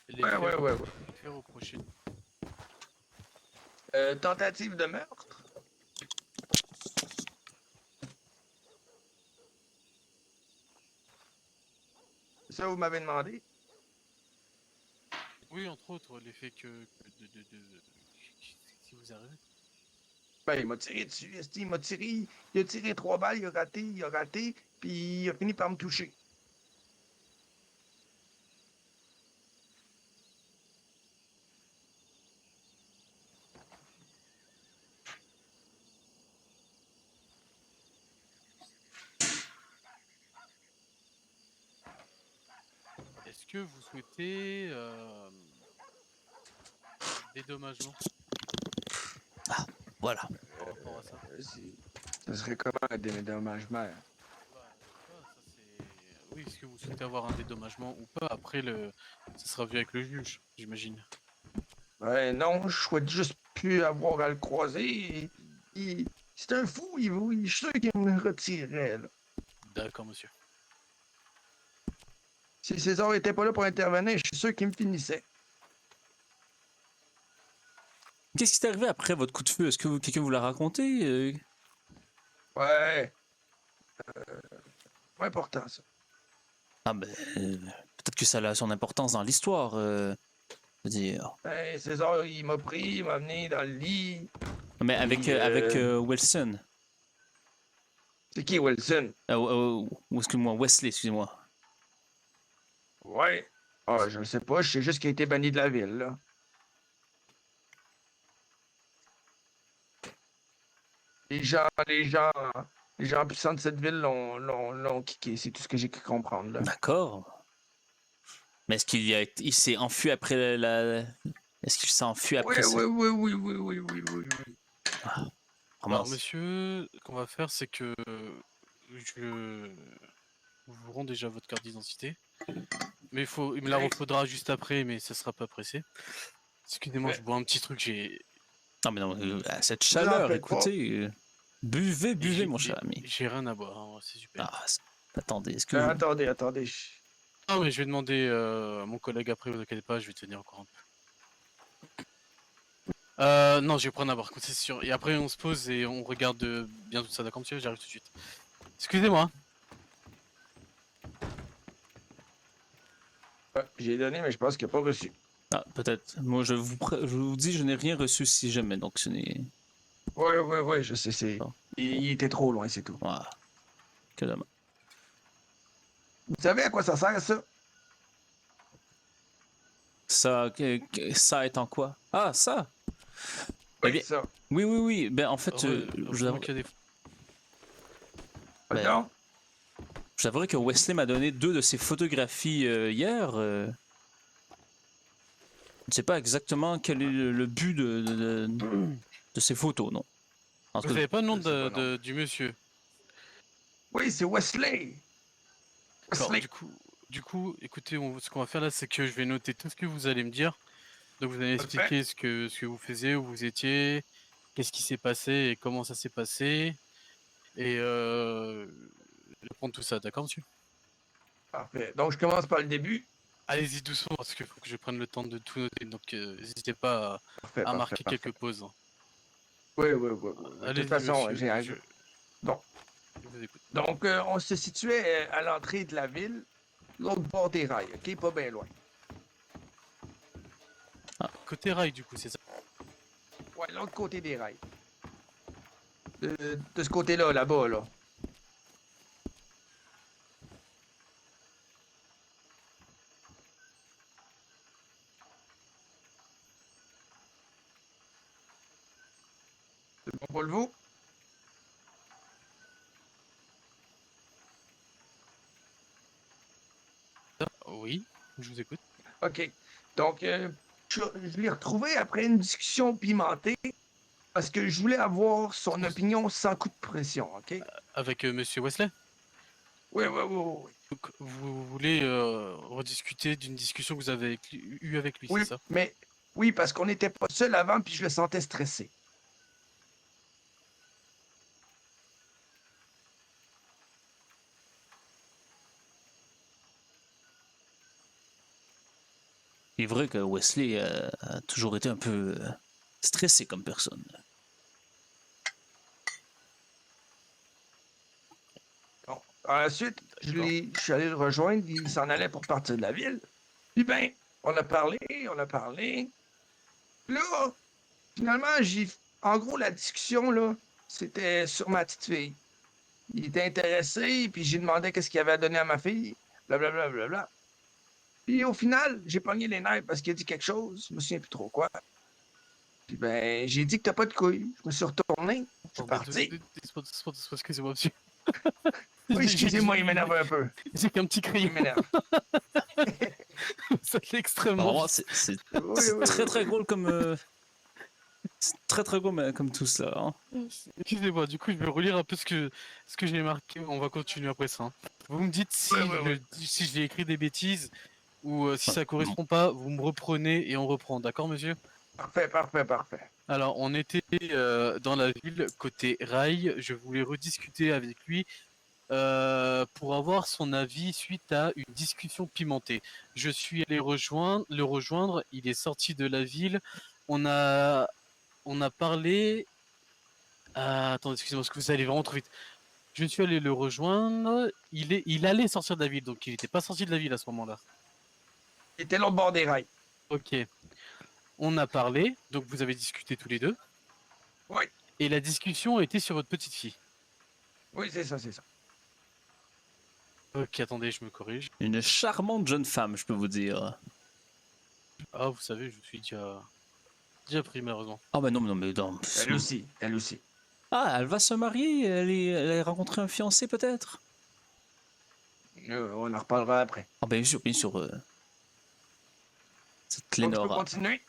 Les Ouais. faits reprochés. Tentative de meurtre? C'est ça que vous m'avez demandé? Oui, entre autres, les faits que si vous arrivez. Ben, il m'a tiré dessus, esti, il a tiré 3 balles, il a raté, puis il a fini par me toucher. Est-ce que vous souhaitez dédommagement Voilà. par rapport à ça? Ça serait comment un dédommagement? Oui, est-ce que vous souhaitez avoir un dédommagement ou pas? Après, ça sera vu avec le juge, j'imagine. Ben non, je souhaite juste plus avoir à le croiser. C'est un fou, je suis sûr qu'il me retirerait, là. D'accord, monsieur. Si César était pas là pour intervenir, je suis sûr qu'il me finissait. Qu'est-ce qui t'est arrivé après votre coup de feu? Est-ce que quelqu'un vous l'a raconté? Ouais. Pas important, ça. Ah ben, peut-être que ça a son importance dans l'histoire. Je veux dire. Ben, César, il m'a pris, il m'a amené dans le lit. Mais avec Wilson. C'est qui, Wilson? Ou excuse-moi, Wesley, excusez-moi. Ouais. Ah, je ne sais pas, je sais juste qu'il a été banni de la ville, là. Les gens puissants de cette ville l'ont kické, c'est tout ce que j'ai pu comprendre, là. D'accord. Mais est-ce il s'est enfui après Est-ce qu'il s'est enfui après Oui, ça? oui. Comment Alors, monsieur, ce qu'on va faire, c'est que je vous rends déjà votre carte d'identité. Mais il me la Oui. refaudra juste après, mais ça sera pas pressé. Excusez-moi, Ouais. je bois un petit truc, Non, mais non, à cette Vous en chaleur, faites pas. écoutez. Buvez, mon cher ami. j'ai rien à boire, hein, c'est super. Ah, attendez, est-ce que Attendez. Non, mais je vais demander à mon collègue après, vous inquiétez pas, je vais tenir au courant. Non, je vais prendre à boire, c'est sûr. Et après, on se pose et on regarde bien tout ça, d'accord, monsieur? J'arrive tout de suite. Excusez-moi. Ouais, j'ai donné, mais je pense qu'il n'a pas reçu. Ah, peut-être. Moi, je vous dis, je n'ai rien reçu si jamais, donc ce n'est. Ouais, je sais, Bon. il était trop loin, c'est tout. Voilà. Que dommage. Vous savez à quoi ça sert, ça? Ça étant quoi? Ah, ça! Eh bien, ça. oui. Ben, en fait, Heureusement qu'il y a des... Ben, Non? j'avouerais que Wesley m'a donné 2 de ses photographies hier. Je ne sais pas exactement quel est le but de ces photos, non. En tout Vous cas, n'avez pas le nom je sais pas, non. du monsieur? Oui, c'est Wesley. D'accord, Wesley. du coup, écoutez, ce qu'on va faire là, c'est que je vais noter tout ce que vous allez me dire. Donc vous allez expliquer ce que vous faisiez, où vous étiez, qu'est-ce qui s'est passé et comment ça s'est passé. Et je vais prendre tout ça, d'accord, monsieur? Parfait. Donc, je commence par le début. Allez-y doucement parce qu'il faut que je prenne le temps de tout noter. Donc n'hésitez pas Parfait, à marquer parfait. quelques pauses. Oui. De Allez-y, toute façon, monsieur, j'ai... Bon. je vous écoute. Donc, on se situait à l'entrée de la ville, l'autre bord des rails, OK? Pas bien loin. Côté rail, du coup, c'est ça? Ouais, l'autre côté des rails. De ce côté-là, là-bas, là. C'est bon pour le vous? Oui, je vous écoute. OK. Donc, je l'ai retrouvé après une discussion pimentée parce que je voulais avoir son opinion sans coup de pression, OK? Avec monsieur Wesley? Oui. Donc, vous voulez rediscuter d'une discussion que vous avez eue avec lui, Oui, c'est ça? mais... Oui, parce qu'on n'était pas seul avant, puis je le sentais stressé. il est vrai que Wesley a toujours été un peu stressé comme personne. Bon. Par la suite, je suis allé le rejoindre, il s'en allait pour partir de la ville. Puis ben, on a parlé. Puis là, finalement, en gros, la discussion, là, c'était sur ma petite fille. Il était intéressé, puis j'ai demandé qu'est-ce qu'il avait à donner à ma fille, blablabla. Bla, bla, bla. Puis au final, j'ai pogné les nerfs parce qu'il a dit quelque chose, je me souviens plus trop quoi. Puis ben, j'ai dit que t'as pas de couilles. Je me suis retourné, je suis parti. Excusez-moi, monsieur. Oui, excusez-moi, il m'énerve un peu. J'ai qu'un petit Il crayon. m'énerve. Ça fait extrêmement. Vraiment, c'est Oui, c'est oui, très oui, très oui. drôle comme. C'est très très drôle comme tout cela. Hein. Excusez-moi, du coup, je vais relire un peu ce que j'ai marqué. On va continuer après ça. Hein. Vous me dites si, Ouais, ouais, ouais. si j'ai écrit des bêtises ou si ça correspond pas, vous me reprenez et on reprend. D'accord, monsieur? Parfait, parfait, parfait. Alors, on était dans la ville côté rail. Je voulais rediscuter avec lui pour avoir son avis suite à une discussion pimentée. Je suis allé le rejoindre. Il est sorti de la ville. On a parlé. Attendez, excusez-moi, parce que vous allez vraiment trop vite. Je suis allé le rejoindre. Il allait sortir de la ville, donc il n'était pas sorti de la ville à ce moment-là. Il était l'autre bord des rails. Ok. On a parlé, donc vous avez discuté tous les deux. Oui, Et la discussion était sur votre petite fille. oui, c'est ça, c'est ça. Ok, attendez, je me corrige. Une charmante jeune femme, je peux vous dire. Ah, vous savez, je suis déjà pris malheureusement. Ah bah non, mais non, mais non. Elle aussi, elle aussi. Ah, elle va se marier, elle a rencontré un fiancé peut-être? On en reparlera après. Ah bien sûr, bien sûr. Cette Donc, je peux Lénora. continuer?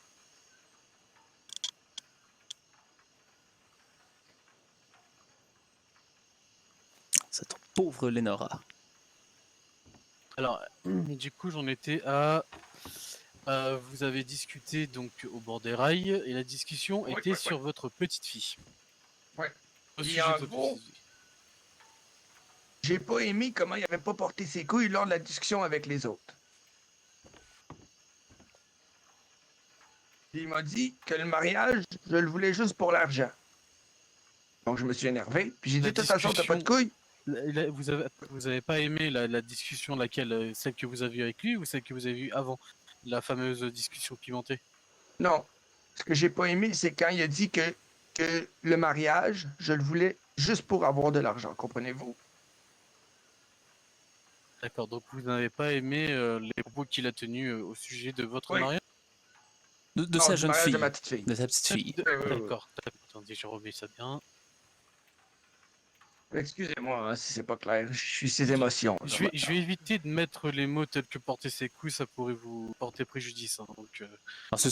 Cette pauvre Lénora. Alors, du coup, j'en étais à. Vous avez discuté donc au bord des rails et la discussion Oui, était oui, sur votre petite fille. Ouais. Au Et sujet en de votre gros, petite fille. j'ai pas aimé comment il avait pas porté ses couilles lors de la discussion avec les autres. Puis il m'a dit que le mariage, je le voulais juste pour l'argent. Donc je me suis énervé, puis j'ai dit La de toute façon, t'as pas de couilles. Vous avez pas aimé la discussion laquelle celle que vous avez eue avec lui ou celle que vous avez eue avant la fameuse discussion pimentée? Non. Ce que j'ai pas aimé, c'est quand il a dit que le mariage, je le voulais juste pour avoir de l'argent, comprenez-vous? D'accord, donc vous n'avez pas aimé les propos qu'il a tenus au sujet de votre Oui. mariage? De Non, sa du jeune mariage de fille. ma petite fille. De sa petite fille. D'accord, attendez, je remets ça bien. Excusez-moi hein, si c'est pas clair, je suis ses émotions. là, Je vais éviter de mettre les mots tels que porter ses couilles, ça pourrait vous porter préjudice. Hein, donc, Ah, c'est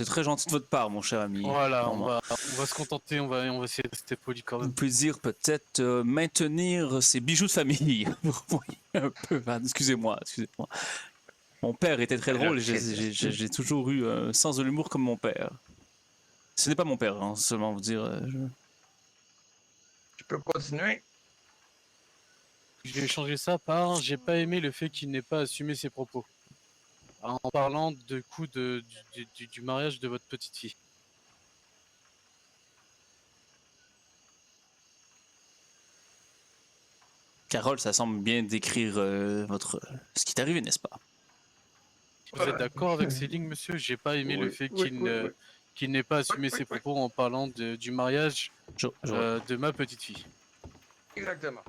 très gentil de votre part, mon cher ami. voilà, Vraiment. on va se contenter, on va essayer de rester poli quand Vous même. pouvez dire peut-être maintenir ses bijoux de famille. Vous voyez un peu. Enfin, excusez-moi, excusez-moi. Mon père était très drôle et j'ai toujours eu un sens de l'humour comme mon père. Ce n'est pas mon père, hein, seulement vous dire. Je peux continuer? Je vais changer ça par j'ai pas aimé le fait qu'il n'ait pas assumé ses propos. En parlant du coup du mariage de votre petite fille. Carole, ça semble bien décrire ce qui est arrivé, n'est-ce pas? Vous êtes d'accord avec ces lignes, monsieur? J'ai pas aimé le Oui, fait oui, oui, oui. qu'il n'ait pas assumé oui, ses oui. propos en parlant du mariage Je- de ma petite fille. Exactement.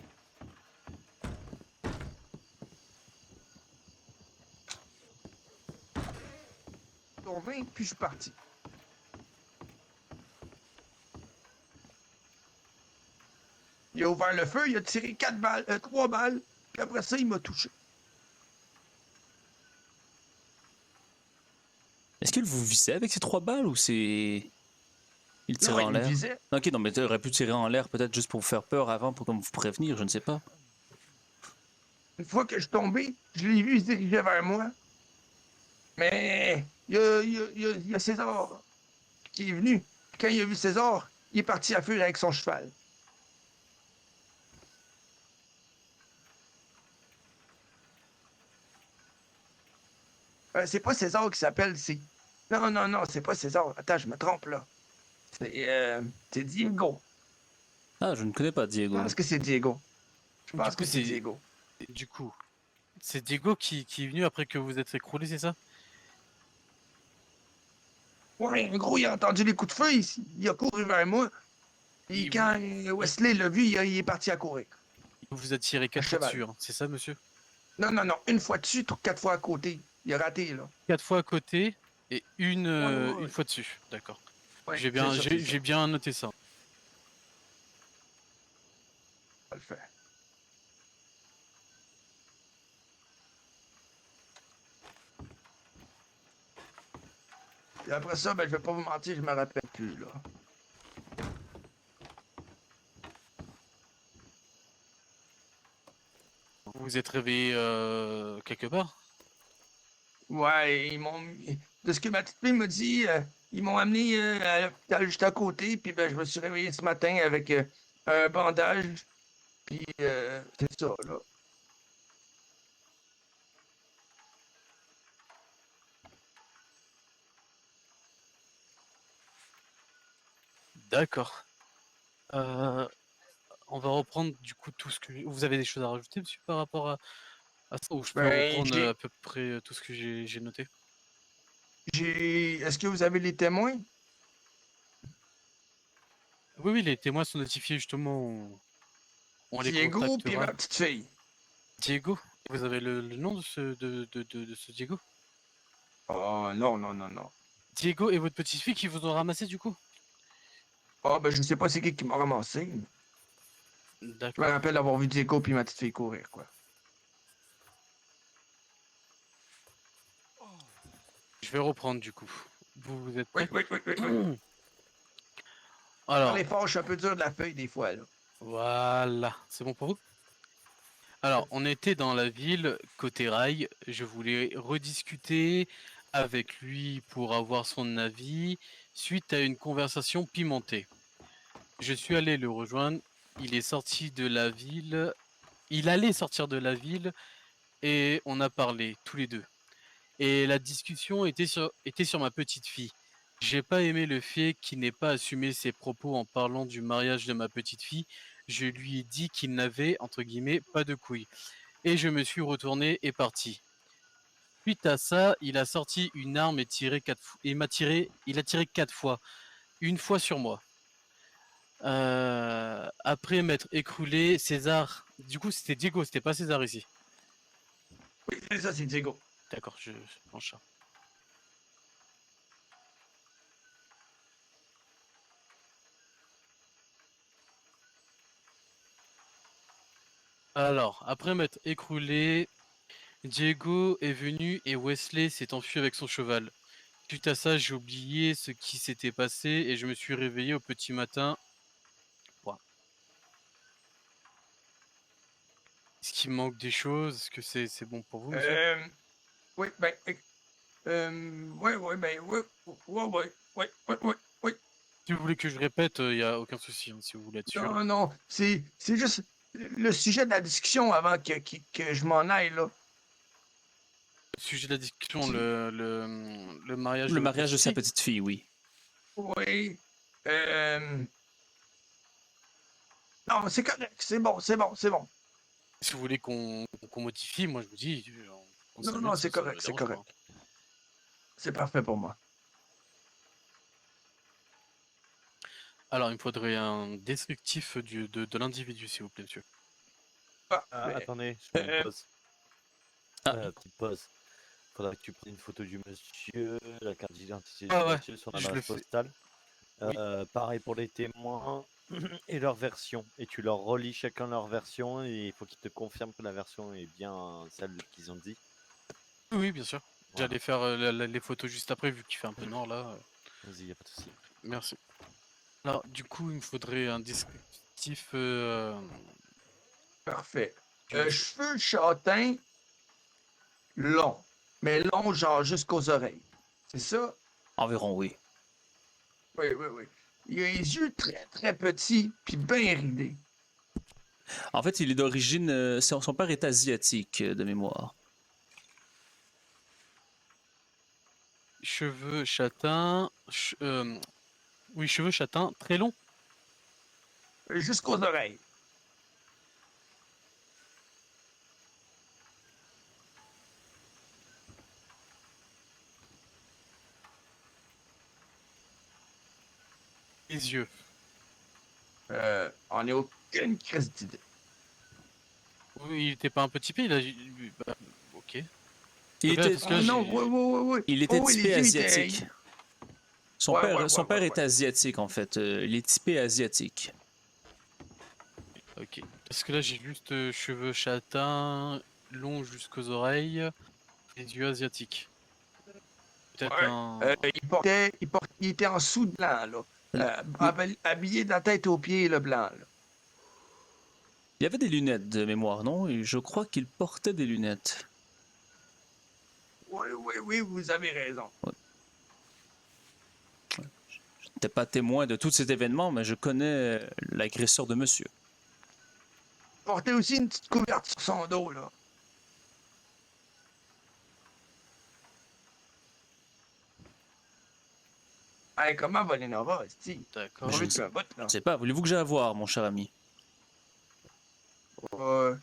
Tourné, puis je suis parti. Il a ouvert le feu, il a tiré 3 balles, puis après ça, il m'a touché. Est-ce qu'il vous visait avec ces 3 balles ou c'est. Il tirait Non, en il me l'air? visait. Ok, non, mais tu aurais pu tirer en l'air peut-être juste pour vous faire peur avant, pour comme vous prévenir, je ne sais pas. Une fois que je suis tombé, je l'ai vu se diriger vers moi. Mais il y a César qui est venu. Quand il a vu César, il est parti à fuir avec son cheval. C'est pas César qui s'appelle, c'est... Non, non, non, c'est pas César. Attends, je me trompe, là. C'est Diego. Ah, je ne connais pas Je Diego. pense que c'est Diego. Je Du pense coup, que c'est Diego. Du coup, c'est Diego qui est venu après que vous êtes écroulé, c'est ça? Ouais, en gros, il a entendu les coups de feu, il a couru vers moi. Et Il quand Wesley l'a vu, il est parti à courir. vous a tiré À 4 fois cheval. dessus, hein, c'est ça, monsieur? Non, non, non, une fois dessus, 4 fois à côté. Il a raté, là. 4 fois à côté et Ouais, une ouais, fois dessus. D'accord. ouais, c'est ça, c'est ça. J'ai bien noté ça. On va le faire. Et après ça, ben, je vais pas vous mentir, je me rappelle plus, là. Vous vous êtes réveillé quelque part? Ouais, de ce que ma petite fille m'a dit, ils m'ont amené à l'hôpital juste à côté, puis ben, je me suis réveillé ce matin avec un bandage, puis c'est ça, là. D'accord. Euh, on va reprendre du coup tout ce que... Vous avez des choses à rajouter, monsieur, par rapport à ça? Ou je peux Ben, reprendre à peu près tout ce que j'ai noté? Est-ce que vous avez les témoins? Oui, oui, les témoins sont notifiés, justement. On les Diego, puis ma contactera. petite fille. Diego, vous avez le nom de ce Diego? Oh, non, non, non, non. Diego et votre petite fille qui vous ont ramassé, du coup? Ah, ben, je sais pas c'est qui m'a ramassé. Je me D'accord. rappelle d'avoir vu Diego puis ma petite fille courir, quoi. Je vais reprendre, du coup. Vous êtes Oui, prêts? oui, oui, oui, oui. Alors, Parlez fort, je suis un peu dur de la feuille des fois, là. voilà. C'est bon pour vous? Alors, on était dans la ville, côté rail. Je voulais rediscuter avec lui pour avoir son avis suite à une conversation pimentée. Je suis allé le rejoindre. Il est sorti de la ville. Il allait sortir de la ville et on a parlé tous les deux. Et la discussion était sur ma petite fille. J'ai pas aimé le fait qu'il n'ait pas assumé ses propos en parlant du mariage de ma petite fille. Je lui ai dit qu'il n'avait, entre guillemets, pas de couilles. Et je me suis retourné et parti. Suite à ça, il a sorti une arme et il a tiré 4 fois. Une fois sur moi. Après m'être écroulé, César. Du coup, c'était Diego, c'était pas César ici. Oui, c'est ça, c'est Diego. D'accord, je penche ça. Alors, après m'être écroulé, Diego est venu et Wesley s'est enfui avec son cheval. Suite à ça, j'ai oublié ce qui s'était passé et je me suis réveillé au petit matin. Voilà. Est-ce qu'il manque des choses? Est-ce que c'est bon pour vous, monsieur? Euh, oui, ben, ouais, ouais, ben, ouais, ouais, ouais, ouais, ouais, ouais, ouais. Si vous voulez que je répète, il n'y a aucun souci, hein, si vous voulez être sûr. Non, non, c'est juste le sujet de la discussion avant que je m'en aille, là. Le sujet de la discussion, Si- le mariage Le de votre mariage de petite sa fille. petite fille, oui. Oui. Non, c'est correct, c'est bon, c'est bon, c'est bon. Si vous voulez qu'on modifie, moi je vous dis, on Non, s'amène, non, c'est ça me correct, c'est dérange pas, hein. correct. C'est parfait pour moi. Alors, il me faudrait un descriptif de l'individu, s'il vous plaît, monsieur. Parfait. Attendez, je mets une pause. Ah. Petite pause. Faudra que tu prennes une photo du monsieur, la carte d'identité du Ah ouais, monsieur, son je le adresse fais. postale. Oui. Pareil pour les témoins et leur version. Et tu leur relis chacun leur version et il faut qu'ils te confirment que la version est bien celle qu'ils ont dit. Oui, oui, bien sûr. Voilà. J'allais faire les photos juste après, vu qu'il fait un peu noir là. Vas-y, y a pas de souci. Merci. Alors, du coup, il me faudrait un descriptif Parfait. du monsieur. Cheveux châtains longs. Mais longs, genre jusqu'aux oreilles. C'est ça? Environ, oui. Oui, oui, oui. Il a les yeux très, très petits, puis bien ridés. En fait, il est d'origine. Son père est asiatique, de mémoire. Cheveux châtains. Oui, cheveux châtains, très longs. Jusqu'aux oreilles. Les yeux. On est aucune crise d'idée. Oui, il était pas un peu typé, il a. Bah, ok. Il Là, était, parce que là, Ah non, j'ai- oui. il était Oh, oui, typé les yeux étaient- asiatique. Son Ouais, père, ouais, son ouais, père ouais, est ouais. asiatique en fait. Il est typé asiatique. Ok. Parce que là, j'ai juste cheveux châtains, longs jusqu'aux oreilles, les yeux asiatiques. Peut-être Ouais. un. Il était en sous de blanc, là. Oui. Habillé de la tête aux pieds, le blanc, là. Il y avait des lunettes de mémoire, non? Et je crois qu'il portait des lunettes. Oui, vous avez raison. Je n'étais pas témoin de tout cet événement, mais je connais l'agresseur de monsieur. Il portait aussi une petite couverture sur son dos, là. Hey, comment va Lenora, esti? D'accord. Je Pas ne vu depuis un bout, Je là. ne sais pas, voulez-vous que j'aille voir, mon cher ami? Ouais, De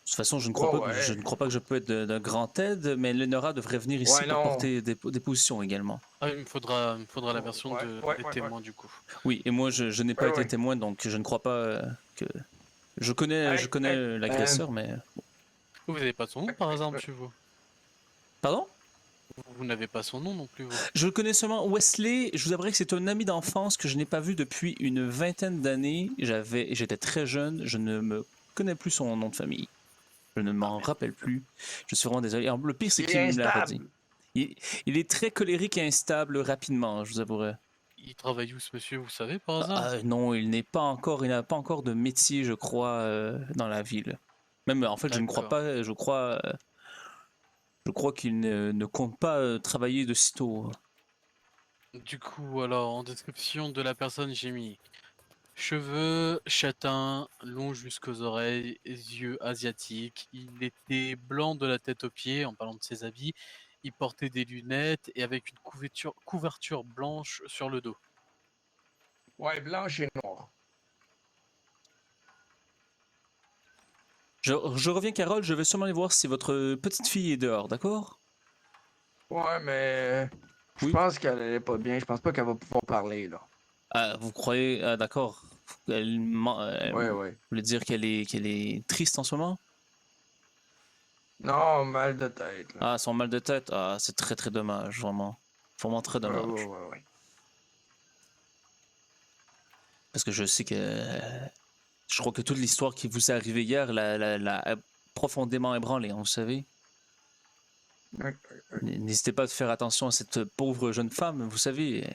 toute façon, je ne crois pas, je ouais. ne crois pas que je peux être d'un grand aide, mais Lenora devrait venir ici Ouais, pour non. porter des positions également. Ah, il me faudra la version des Ouais. témoins du coup. Oui, et moi, je n'ai pas Ouais, été ouais. témoin, donc je ne crois pas que... Je Hey, connais l'agresseur, mais... Vous n'avez pas son nom par hasard, monsieur vous? Pardon? Vous n'avez pas son nom non plus, vous? Je le connais seulement. Wesley, je vous avouerai que c'est un ami d'enfance que je n'ai pas vu depuis une vingtaine d'années. J'étais très jeune, je ne me connais plus son nom de famille. Je ne m'en rappelle plus. Je suis vraiment désolé. Alors, le pire, c'est il qu'il est me l'a redit. instable. Il est très colérique et instable rapidement, je vous avouerai. Il travaille où ce monsieur, vous savez par hasard? Non, il n'a pas encore de métier, je crois, dans la ville. Même, en fait, je ne crois D'accord. pas, je crois qu'il ne compte pas travailler de sitôt. Du coup, alors, en description de la personne, j'ai mis cheveux châtains, longs jusqu'aux oreilles, yeux asiatiques. Il était blanc de la tête aux pieds, en parlant de ses habits. Il portait des lunettes et avec une couverture blanche sur le dos. Ouais, blanche et noire. Je reviens, Carole, je vais seulement aller voir si votre petite fille est dehors, d'accord? Ouais, mais je Oui. pense qu'elle est pas bien. Je pense pas qu'elle va pouvoir parler, là. Ah, vous croyez... Ah, d'accord. Ouais. Vous voulez dire qu'elle est triste en ce moment? Non, mal de tête, là. Ah, son mal de tête? Ah, c'est très très dommage, vraiment. Vraiment très dommage. Ouais. Parce que je sais que... je crois que toute l'histoire qui vous est arrivée hier l'a profondément ébranlé, hein, vous savez. Ouais. N'hésitez pas à faire attention à cette pauvre jeune femme, vous savez.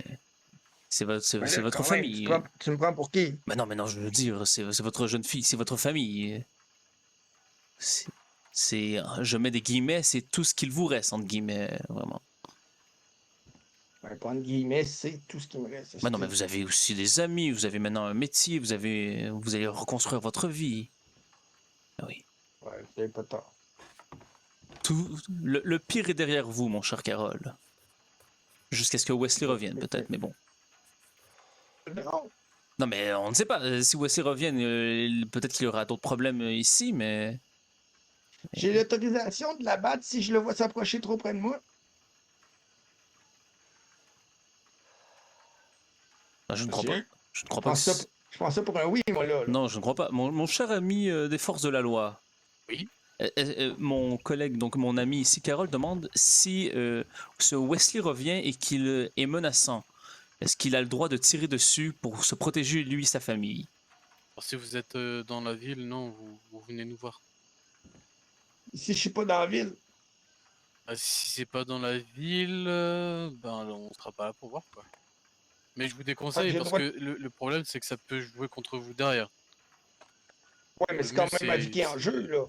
C'est Mais c'est là, votre quand même, famille. tu me prends pour qui? Mais non, je veux dire, c'est votre jeune fille, c'est votre famille. Je mets des guillemets, c'est tout ce qu'il vous reste, entre guillemets, vraiment. Ben, pas de guillemets, c'est tout ce qui me reste. Mais non, mais vous avez aussi des amis, vous avez maintenant un métier, vous allez reconstruire votre vie. Ah oui. Ouais, vous avez pas tort. Le pire est derrière vous, mon cher Carole. Jusqu'à ce que Wesley revienne, peut-être, mais bon. Non. Non, mais on ne sait pas. Si Wesley revienne, peut-être qu'il y aura d'autres problèmes ici, mais... J'ai l'autorisation de la battre si je le vois s'approcher trop près de moi. Ah, je ne crois pas. Monsieur? Je ne crois pas que... Je pense ça pour un oui, moi, là. Non, je ne crois pas. Mon cher ami des forces de la loi. Oui. Mon collègue, donc mon ami ici, Carole, demande si ce Wesley revient et qu'il est menaçant. Est-ce qu'il a le droit de tirer dessus pour se protéger lui et sa famille? Alors, si vous êtes dans la ville, non, vous venez nous voir. Si je suis pas dans la ville. Ah, si c'est pas dans la ville, ben on sera pas là pour voir quoi. Mais je vous déconseille j'ai le parce droit que le problème c'est que ça peut jouer contre vous derrière. Ouais, mais Le c'est quand mieux, même ma vie qui est en jeu, là.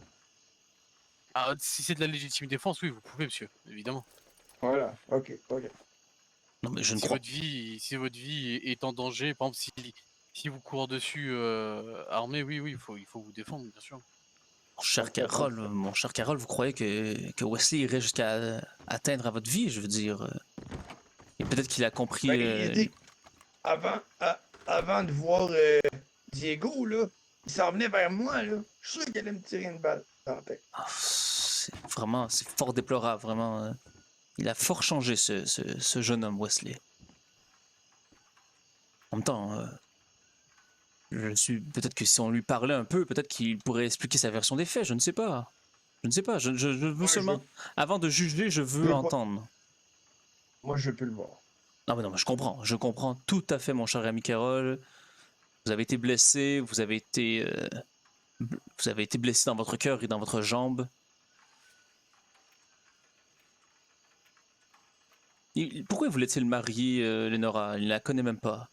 Ah, si c'est de la légitime défense, oui, vous pouvez, monsieur, évidemment. Voilà, ok. Non, mais je ne Si crois votre vie est en danger, par exemple, si vous courez dessus armé, oui, il faut vous défendre, bien sûr. Mon cher Carole, vous croyez que Wesley irait jusqu'à atteindre à votre vie, je veux dire. Et peut-être qu'il a compris. Ben, il dit, avant de voir Diego, là, il s'en venait vers moi, là. Je suis sûr qu'il allait me tirer une balle dans la tête. C'est fort déplorable, vraiment. Il a fort changé, ce jeune homme, Wesley. En même temps, je suis peut-être que si on lui parlait un peu, peut-être qu'il pourrait expliquer sa version des faits. Je ne sais pas. Je ne sais pas. Je veux Moi, seulement, avant de juger, je je veux veux pas- entendre. Moi, je peux le voir. Non, mais je comprends. Je comprends tout à fait, mon cher ami Carole. Vous avez été blessé, vous avez été blessé dans votre cœur et dans votre jambe. Pourquoi voulait-il marier Lenora? Il ne la connaît même pas.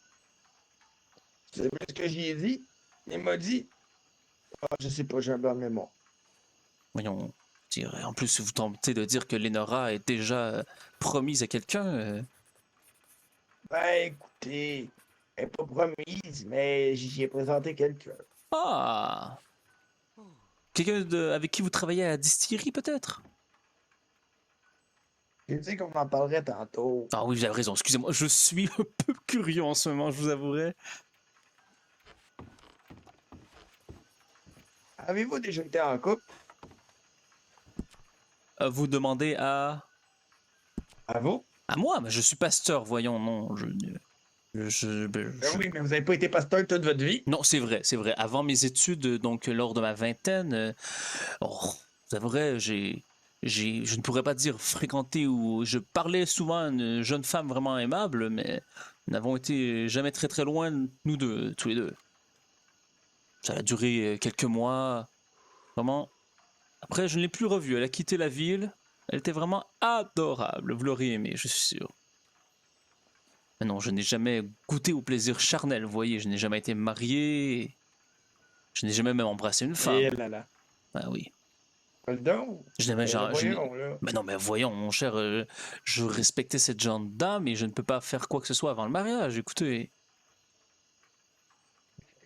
C'est vrai ce que j'y ai dit. Il m'a dit. Ah, je sais pas, j'ai un blanc de mémoire. Voyons. En plus, vous tentez de dire que Lenora est déjà promise à quelqu'un. Ben, écoutez, elle n'est pas promise, mais j'y ai présenté quelqu'un. Ah! Avec qui vous travaillez à la distillerie, peut-être? Je sais qu'on en parlerait tantôt. Ah oui, vous avez raison. Excusez-moi, je suis un peu curieux en ce moment, je vous avouerai. Avez-vous déjà été en couple? Vous demandez à... À vous? À moi, mais je suis pasteur, voyons, non. Ben oui, mais vous n'avez pas été pasteur toute votre vie. Non, c'est vrai, c'est vrai. Avant mes études, donc lors de ma vingtaine, c'est vrai, je ne pourrais pas dire fréquenté ou je parlais souvent à une jeune femme vraiment aimable, mais nous n'avons été jamais très très loin, nous deux, tous les deux. Ça a duré quelques mois, vraiment. Après, je ne l'ai plus revue. Elle a quitté la ville. Elle était vraiment adorable. Vous l'auriez aimé, je suis sûr. Mais non, je n'ai jamais goûté au plaisir charnel, vous voyez. Je n'ai jamais été marié. Je n'ai jamais même embrassé une femme. Et là là. Ah oui. Pardon? Je n'ai jamais... Voyons, là. Mais non, mais voyons, mon cher, je respectais cette jeune dame et je ne peux pas faire quoi que ce soit avant le mariage. Écoutez,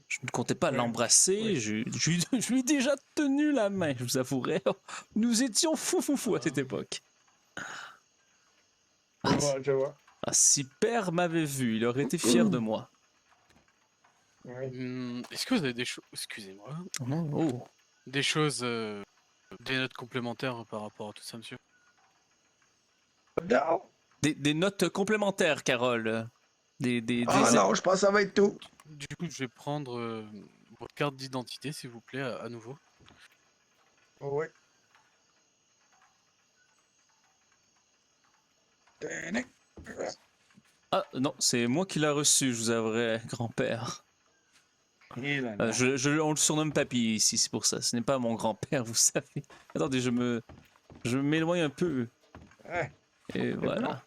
je ne comptais pas Ouais. l'embrasser. Ouais. Je lui ai déjà tenu la main, je vous avouerai. Nous étions fou à cette époque. Je vois. Ah, si père m'avait vu, il aurait été fier de moi. Oui. Est-ce que vous avez des choses... Excusez-moi. Non, oh. Des choses... des notes complémentaires par rapport à tout ça, monsieur? Pardon? Des notes complémentaires, Carole. Ah non, je pense que ça va être tout. Du coup, je vais prendre votre carte d'identité, s'il vous plaît, à nouveau. Oui. Tadam. Ah, non, c'est moi qui l'ai reçu, je vous avouerai, grand-père. Et là là. On le surnomme Papy ici, c'est pour ça. Ce n'est pas mon grand-père, vous savez. Attendez, je m'éloigne un peu. Ouais. Et voilà.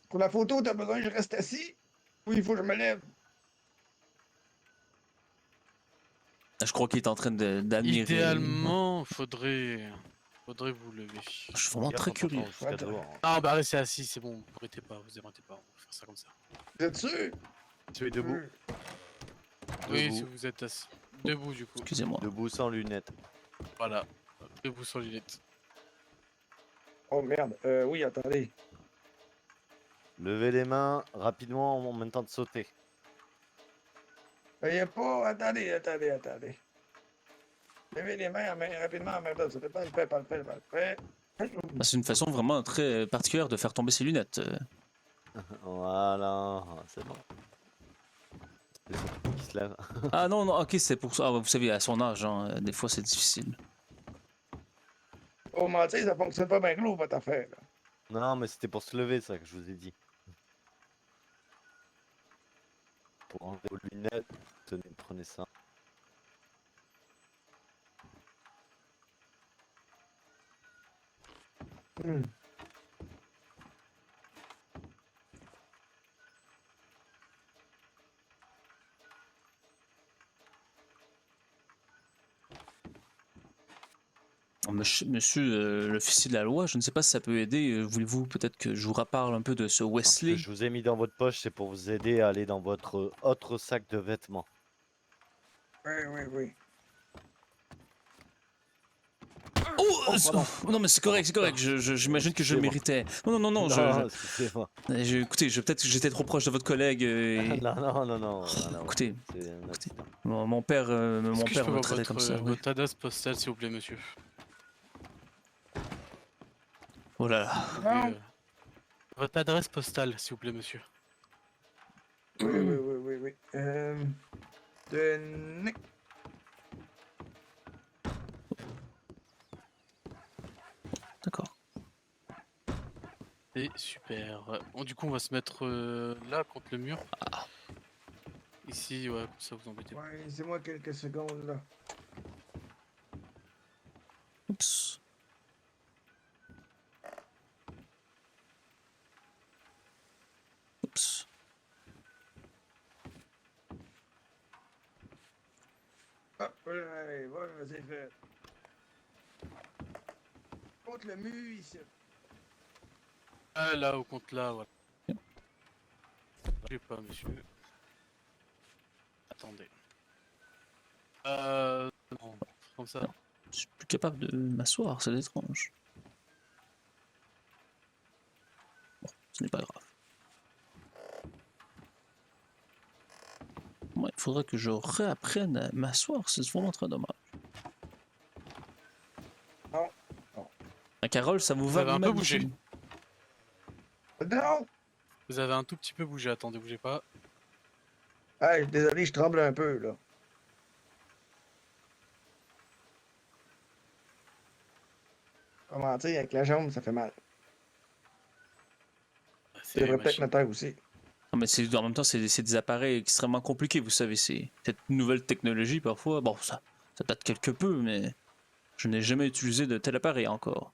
Pour la photo, t'as besoin que je reste assis? Oui, il faut que je me lève. Je crois qu'il est en train d'admirer. Idéalement, faudrait vous lever. Je suis vraiment très curieux. Jusqu'à dehors, hein. Ah bah restez assis, c'est bon, vous arrêtez pas, vous arrêtez pas, on va faire ça comme ça. Vous êtes sûr? Tu es debout. Oui, Debout. si vous êtes assis. Debout du coup. Excusez-moi. Debout sans lunettes. Voilà. Debout sans lunettes. Oh merde. Oui, attendez. Levez les mains rapidement en même temps de sauter. Veuillez pas. Attendez. Levez les mains rapidement en même temps. Ça fait pas le fait. C'est une façon vraiment très particulière de faire tomber ses lunettes. Voilà, c'est bon. C'est surtout qui se lève. Ah non, ok, c'est pour ça. Ah, vous savez, à son âge, hein, des fois c'est difficile. Au mentir, ça fonctionne pas bien gros, votre affaire. Là. Non, mais c'était pour se lever, ça que je vous ai dit. Pour enlever vos lunettes, tenez, prenez ça. Monsieur l'officier de la loi, je ne sais pas si ça peut aider. Voulez-vous peut-être que je vous reparle un peu de ce Ce Wesley? que je vous ai mis dans votre poche, c'est pour vous aider à aller dans votre autre sac de vêtements. Oui. Oh, pardon. non, mais c'est correct. J'imagine que je le méritais. Non, excusez-moi. écoutez, peut-être que j'étais trop proche de votre collègue. Non. Écoutez, C'est un accident. mon père, mon Est-ce que je père peux me voir traitait comme ça. oui. votre adresse postale, s'il vous plaît, monsieur? Oh là là. Non. Votre adresse postale, s'il vous plaît, monsieur. Oui. Tenez. D'accord. Et super. Bon, du coup, on va se mettre là, contre le mur. Ici, ouais, comme ça, vous embêtez pas. Ouais, laissez-moi quelques secondes, là. Oups. Oups. Hop, ouais, c'est fait. Contre le mur, ici. Ah, là, au compte là, voilà. Je sais pas, monsieur. Attendez. Non, comme ça. Je suis plus capable de m'asseoir, c'est étrange. Bon, ce n'est pas grave. Ouais, il faudrait que je réapprenne à m'asseoir, c'est vraiment très dommage. Non. Ah, Carole, ça vous va avez un peu mal bougé. ici? Non! Vous avez un tout petit peu bougé, attendez, bougez pas. Hey, désolé, je tremble un peu, là. Comment dire, avec la jambe, ça fait mal. C'est Je devrais les peut-être machines. me taire aussi. Non, mais en même temps, c'est des appareils extrêmement compliqués, vous savez, c'est cette nouvelle technologie parfois. Bon, ça date quelque peu, mais je n'ai jamais utilisé de tel appareil encore.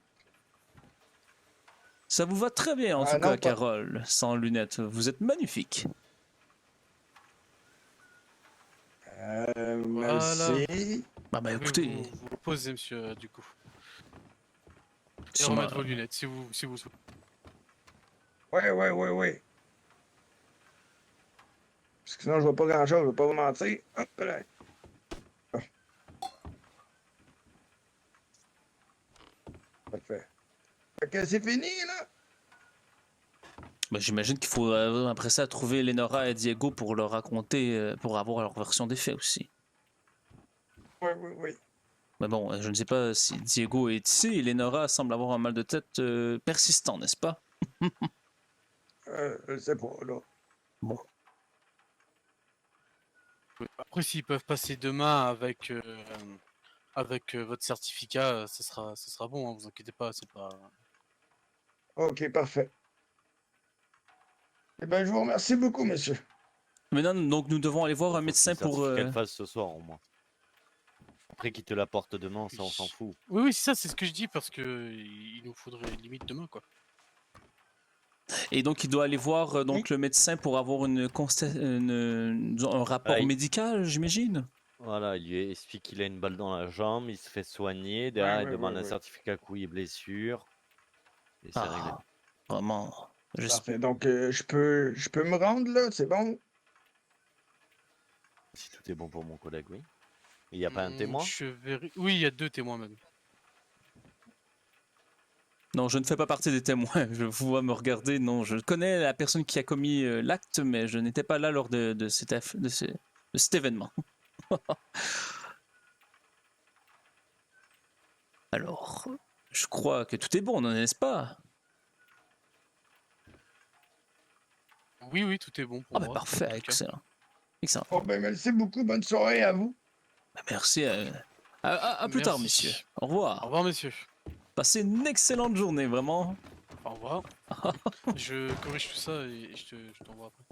Ça vous va très bien en Ah, tout non, cas, pas- Carole, sans lunettes. Vous êtes magnifique. Voilà. Merci. Bah Vous pouvez écoutez, vous reposer, monsieur, du coup. Et si ma- remettre vos lunettes, si vous souhaitez. Ouais. Parce que sinon, je vois pas grand-chose, je vais pas vous mentir. Hop là. Ah. Parfait. Fait que c'est fini, là? bah, j'imagine qu'il faut après ça trouver Lenora et Diego pour leur raconter, pour avoir leur version des faits aussi. Oui. Mais bon, je ne sais pas si Diego est ici et Lenora semble avoir un mal de tête persistant, n'est-ce pas? Je sais pas, là. Bon, Après, s'ils peuvent passer demain avec, votre certificat, ça sera bon, hein, vous inquiétez pas, c'est pas. Ok, parfait. Eh ben, je vous remercie beaucoup, monsieur. maintenant, donc nous devons aller voir un Faut que médecin le pour. certificat le fasse ce soir au moins. Après qu'il te l'apporte demain, ça on s'en fout. Oui, c'est ça, c'est ce que je dis, parce que il nous faudrait limite demain, quoi. Et donc, il doit aller voir donc le médecin pour avoir un rapport Aïe. médical, j'imagine. Voilà, il lui explique qu'il a une balle dans la jambe, il se fait soigner, derrière il demande un Ouais. certificat couille et blessure. Et c'est réglé. Ah, vraiment. Parfait. Donc, je peux me rendre, là? C'est bon? Si tout est bon pour mon collègue, oui. Il n'y a pas un témoin? Oui, il y a 2 témoins même. Non, je ne fais pas partie des témoins. Je vous vois me regarder. Non, je connais la personne qui a commis l'acte, mais je n'étais pas là lors de cet événement. Alors, je crois que tout est bon, n'est-ce pas? Oui, tout est bon pour Ah, bah moi. parfait, en tout cas. excellent. Excellent. Oh, ben, merci beaucoup. Bonne soirée à vous. Bah, merci. À plus tard, Merci. messieurs. Au Au revoir. revoir, messieurs. Passez une excellente journée, vraiment. Au revoir. Je corrige tout ça et je t'envoie après.